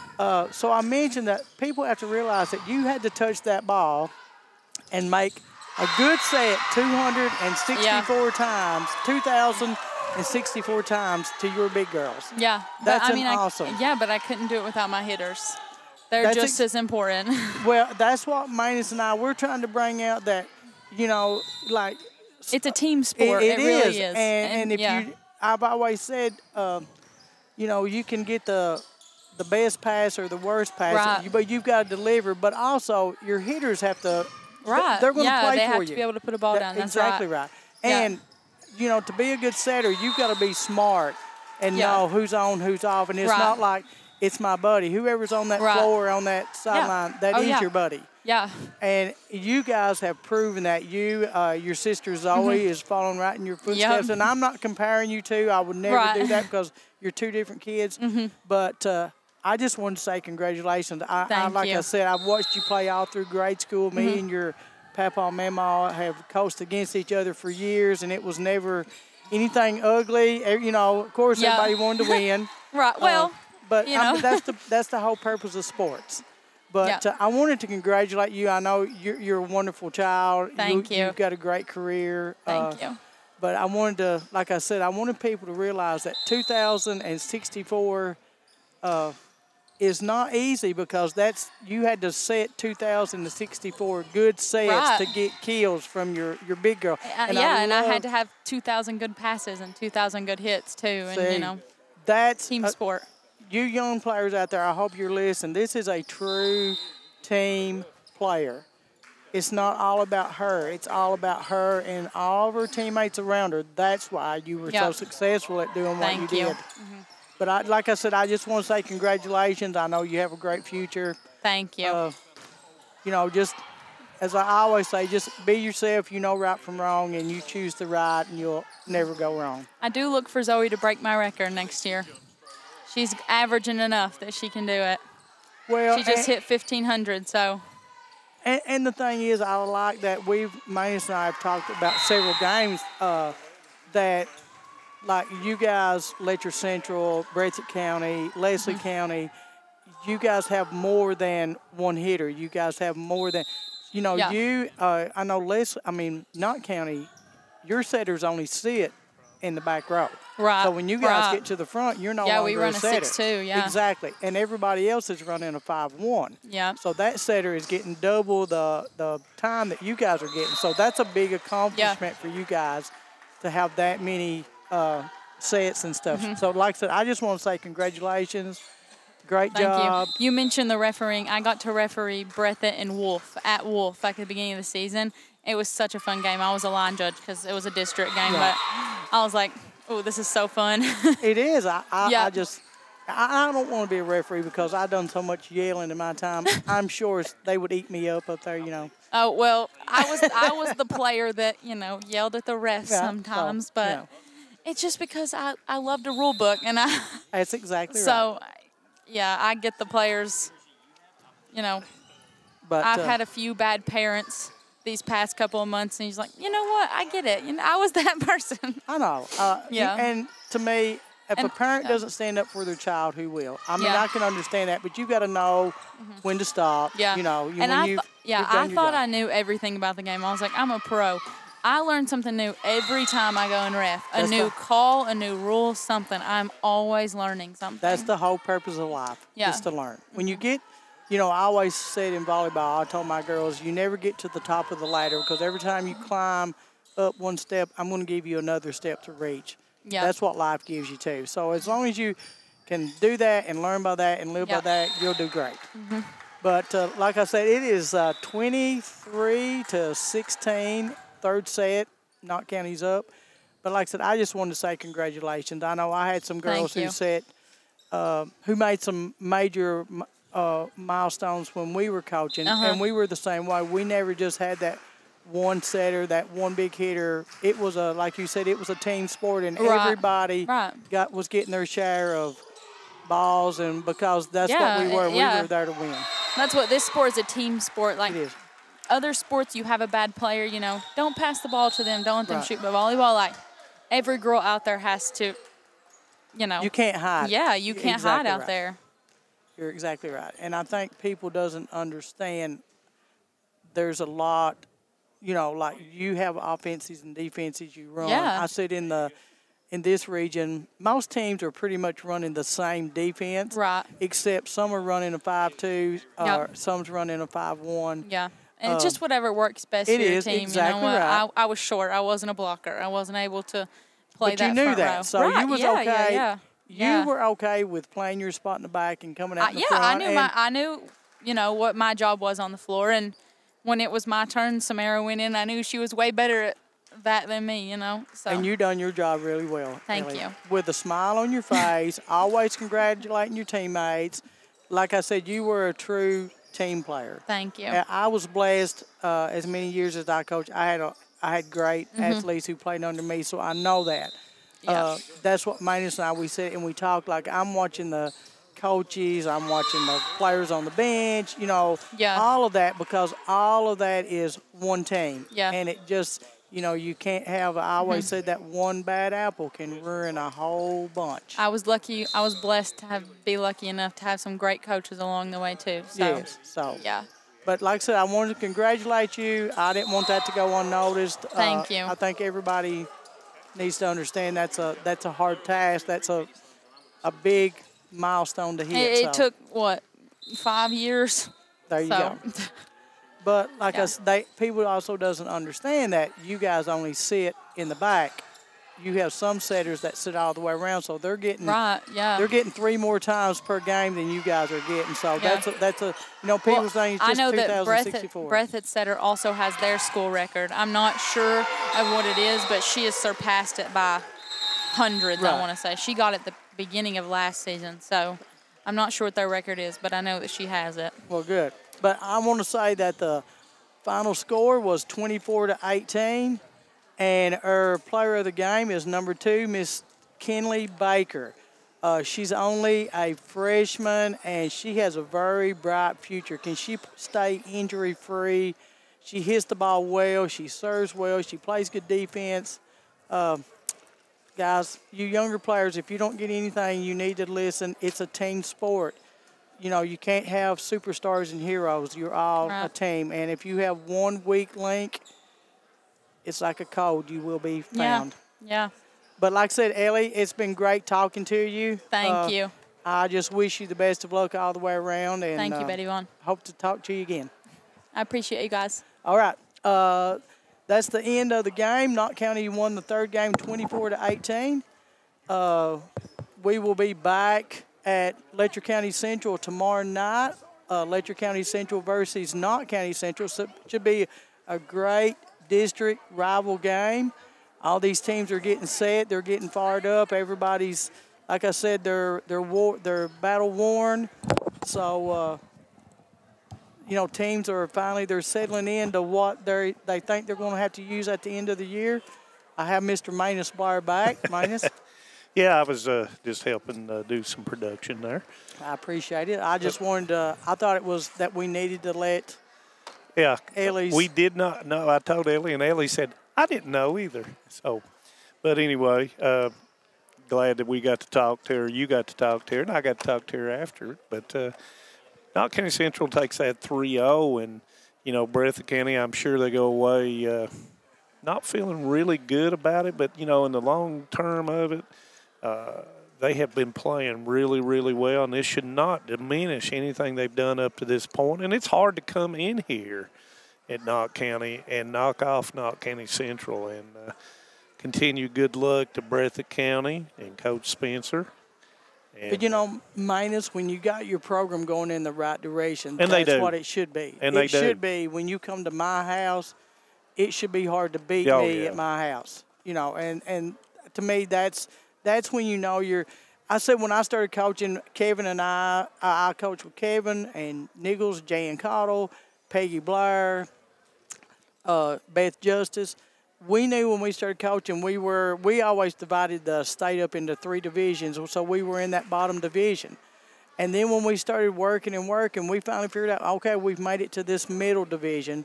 So I mentioned that people have to realize that you had to touch that ball and make a good set 264 times, 2,064 times to your big girls. Yeah. That's awesome. Yeah, but I couldn't do it without my hitters. They're just as important. Well, that's what Manus and we're trying to bring out, that, you know, like. It's a team sport. It really is. And if I've always said, you know, you can get the best pass or the worst pass, right. But you've got to deliver. But also, your hitters have to. Right. They're going to play for you. they have to be able to put a ball down. That's exactly right. And, you know, to be a good setter, you've got to be smart and know who's on, who's off. And it's not like it's my buddy. Whoever's on that floor, on that sideline, that is your buddy. Yeah. And you guys have proven that. Your sister Zoe is following right in your footsteps. And I'm not comparing you two. I would never do that because you're two different kids. But I just wanted to say congratulations. Like I said, I've watched you play all through grade school. Me and your Papa and Mama have coached against each other for years, and it was never anything ugly. You know, of course, everybody wanted to win. Right. Well, but that's the whole purpose of sports. But I wanted to congratulate you. I know you're a wonderful child. Thank you. You've got a great career. Thank you. But I wanted to, like I said, I wanted people to realize that 2,064 is not easy, because you had to set 2,064 good sets to get kills from your big girl. And I had to have 2,000 good passes and 2,000 good hits too. And you know, that's team sport. You young players out there, I hope you're listening. This is a true team player. It's not all about her. It's all about her and all of her teammates around her. That's why you were so successful at doing what you did. But like I said, I just want to say congratulations. I know you have a great future. Thank you. You know, just as I always say, just be yourself. You know right from wrong, and you choose the right, and you'll never go wrong. I do look for Zoe to break my record next year. She's averaging enough that she can do it. Well, she just hit 1,500, so. And the thing is, I like that Manus and I have talked about several games that, like, you guys, Letcher Central, Breathitt County, Leslie County, you guys have more than one hitter. You guys have more than, you know, I know Knott County, your setters only sit in the back row. Right. So when you guys right. get to the front, you're no yeah, longer we run a a setter. 6-2, yeah. Exactly. And everybody else is running a 5-1. Yeah. So that setter is getting double the time that you guys are getting. So that's a big accomplishment for you guys to have that many sets and stuff. Mm-hmm. So like I said, I just want to say congratulations. Great Thank job. you. You mentioned the refereeing. I got to referee Breathitt and Wolf at Wolf back at the beginning of the season. It was such a fun game. I was a line judge because it was a district game, but I was like, oh, this is so fun. It is. I don't want to be a referee because I've done so much yelling in my time. I'm sure they would eat me up there, you know. Oh, well, I was the player that, you know, yelled at the refs sometimes, but it's just because I love the rule book. And That's exactly right. So, yeah, I get the players, you know. But I've had a few bad parents these past couple of months, and he's like, you know what, I get it. You know, I was that person. I know. And to me, if a parent doesn't stand up for their child, who will? I mean, I can understand that, but you got to know when to stop. Yeah. You know, I thought I knew everything about the game. I was like, I'm a pro. I learn something new every time I go and ref. A new call, a new rule, something. I'm always learning something. That's the whole purpose of life, is to learn. When you get, you know, I always said in volleyball, I told my girls, you never get to the top of the ladder because every time you climb up one step, I'm going to give you another step to reach. Yeah. That's what life gives you, too. So as long as you can do that and learn by that and live by that, you'll do great. Mm-hmm. But like I said, it is 23-16, third set, Knott County's up. But like I said, I just wanted to say congratulations. I know I had some girls who made some major milestones when we were coaching, and we were the same way. We never just had that one setter, that one big hitter. It was like you said, it was a team sport, and everybody was getting their share of balls, and because that's what we were. We were there to win. That's what this sport is, a team sport. Like it is. Other sports, you have a bad player, you know, don't pass the ball to them, don't let them shoot. But volleyball, like every girl out there has to, you know. You can't hide. Yeah, you can't hide out there. You're exactly right. And I think people doesn't understand there's a lot, you know, like you have offenses and defenses you run. Yeah. I said in this region, most teams are pretty much running the same defense. Right. Except some are running a 5-2 or some's running a 5-1. Yeah. And it's just whatever works best for your team. Exactly, you know what? right. I was short. I wasn't a blocker. I wasn't able to play that front row. But you knew that. So you was okay. You were okay with playing your spot in the back and coming out in the front. I knew, you know, what my job was on the floor. And when it was my turn, Samara went in. I knew she was way better at that than me, you know. So. And you done your job really well. Thank you. With a smile on your face, always congratulating your teammates. Like I said, you were a true team player. Thank you. I was blessed as many years as I coached. I had great athletes who played under me, so I know that. Yeah. That's what Manus and I, we sit and we talk like I'm watching the coaches, I'm watching the players on the bench, you know, all of that, because all of that is one team. Yeah. And it just, you know, you can't have, I always said that one bad apple can ruin a whole bunch. I was lucky, I was blessed to be lucky enough to have some great coaches along the way too. So, yes, so. Yeah. But like I said, I wanted to congratulate you. I didn't want that to go unnoticed. Thank you. I think everybody needs to understand that's a hard task. That's a big milestone to hit. It took, what, 5 years? There you go. But like I said, people also doesn't understand that you guys only sit in the back. You have some setters that sit all the way around, so they're getting they're getting 3 more times per game than you guys are getting. So that's a you know, people saying it's just 2064. Breathitt setter also has their school record. I'm not sure of what it is, but she has surpassed it by hundreds. I want to say she got it the beginning of last season, so I'm not sure what their record is, but I know that she has it. Well, good. But I want to say that the final score was 24-18. And our player of the game is number 2, Miss Kinley Baker. She's only a freshman, and she has a very bright future. Can she stay injury-free? She hits the ball well. She serves well. She plays good defense. Guys, you younger players, if you don't get anything, you need to listen. It's a team sport. You know, you can't have superstars and heroes. You're all a team. And if you have one weak link, it's like a cold. You will be found. Yeah. But like I said, Ellie, it's been great talking to you. Thank you. I just wish you the best of luck all the way around. And Thank you, Betty Vaughn. Hope to talk to you again. I appreciate you guys. All right. That's the end of the game. Knott County won the third game 24-18. We will be back at Letcher County Central tomorrow night. Letcher County Central versus Knott County Central. So it should be a great district rival game. All these teams are getting set. They're getting fired up. Everybody's, like I said, they're battle worn. So, you know, teams are finally, they're settling into what they think they're going to have to use at the end of the year. I have Mr. Manus Blair back. Manus? Yeah, I was just helping do some production there. I appreciate it. I just wanted to, I thought it was that we needed to let Ellie's. We did not know. I told Ellie, and Ellie said, I didn't know either. So, but anyway, glad that we got to talk to her. You got to talk to her, and I got to talk to her after. But Knott County Central takes that 3-0, and, you know, Breathitt County, I'm sure they go away not feeling really good about it. But, you know, in the long term of it, they have been playing really, really well, and this should not diminish anything they've done up to this point. And it's hard to come in here at Knott County and knock off Knott County Central. And continue good luck to Breathitt County and Coach Spencer. And, but, you know, Manus, when you got your program going in the right direction, and that's what it should be. And it should be when you come to my house, it should be hard to beat me at my house. You know, and to me, that's when you know you're – I said when I started coaching, Kevin and I coached with Kevin and Nichols, Jay and Cottle, Peggy Blair, Beth Justice. We knew when we started coaching, we always divided the state up into 3 divisions, so we were in that bottom division. And then when we started working, we finally figured out, okay, we've made it to this middle division.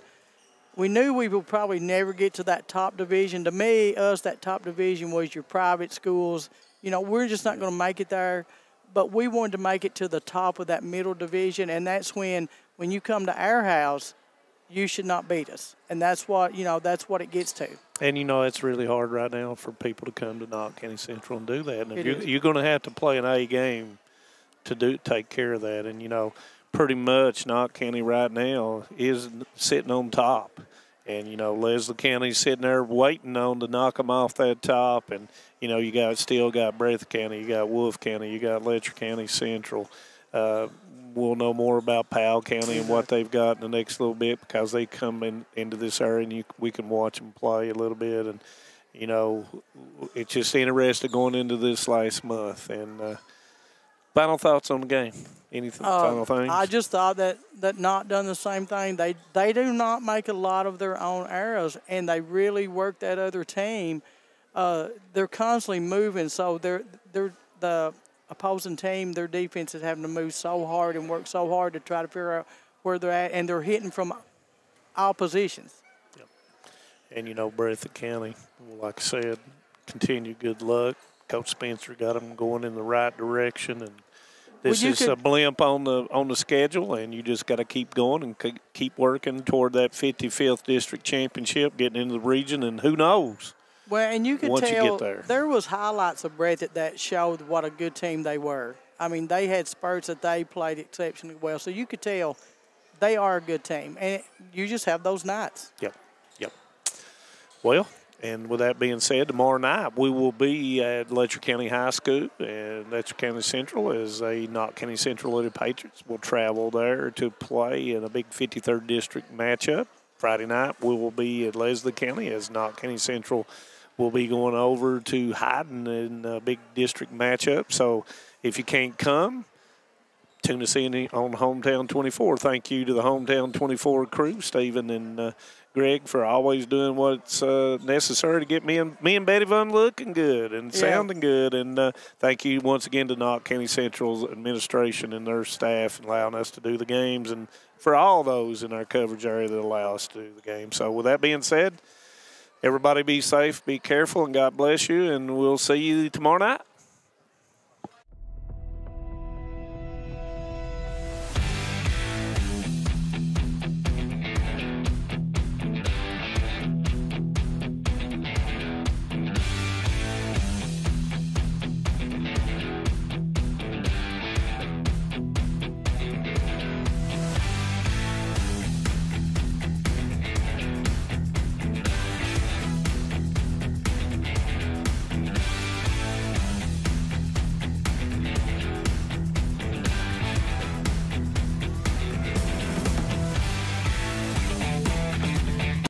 We knew we would probably never get to that top division. To me, that top division was your private schools. You know, we're just not going to make it there. But we wanted to make it to the top of that middle division, and that's when you come to our house, you should not beat us. And that's what, you know, that's what it gets to. And, you know, it's really hard right now for people to come to Knott County Central and do that. And you're going to have to play an A game to take care of that. And, you know, pretty much Knott County right now is sitting on top. And, you know, Leslie County's sitting there waiting on to knock them off that top. And, you know, you still got Breathitt County, you got Wolf County, you got Letcher County Central. We'll know more about Powell County and what they've got in the next little bit because they come into this area and we can watch them play a little bit. And, you know, it's just interesting going into this last month. And final thoughts on the game? Anything, final things? I just thought that Knott done the same thing. They do not make a lot of their own arrows, and they really work that other team. They're constantly moving, so they're the opposing team, their defense is having to move so hard and work so hard to try to figure out where they're at, and they're hitting from all positions. Yep. And, you know, Breathitt County, like I said, continue good luck. Coach Spencer got them going in the right direction, and this is a blimp on the schedule, and you just got to keep going and keep working toward that 55th district championship, getting into the region, and who knows. Well, and you could once tell you get there was highlights of Breathitt that showed what a good team they were. I mean, they had spurts that they played exceptionally well, so you could tell they are a good team, and you just have those nights. Yep. Well, and with that being said, tomorrow night we will be at Letcher County High School, and Letcher County Central as a Knott County Central Little Patriots will travel there to play in a big 53rd district matchup. Friday night we will be at Leslie County as Knott County Central will be going over to Hyden in a big district matchup. So if you can't come, tune us in on Hometown 24. Thank you to the Hometown 24 crew, Stephen and Greg, for always doing what's necessary to get me and Betty Vaughn looking good and sounding good. And thank you once again to Knott County Central's administration and their staff and allowing us to do the games, and for all those in our coverage area that allow us to do the game. So with that being said, everybody be safe, be careful, and God bless you, and we'll see you tomorrow night.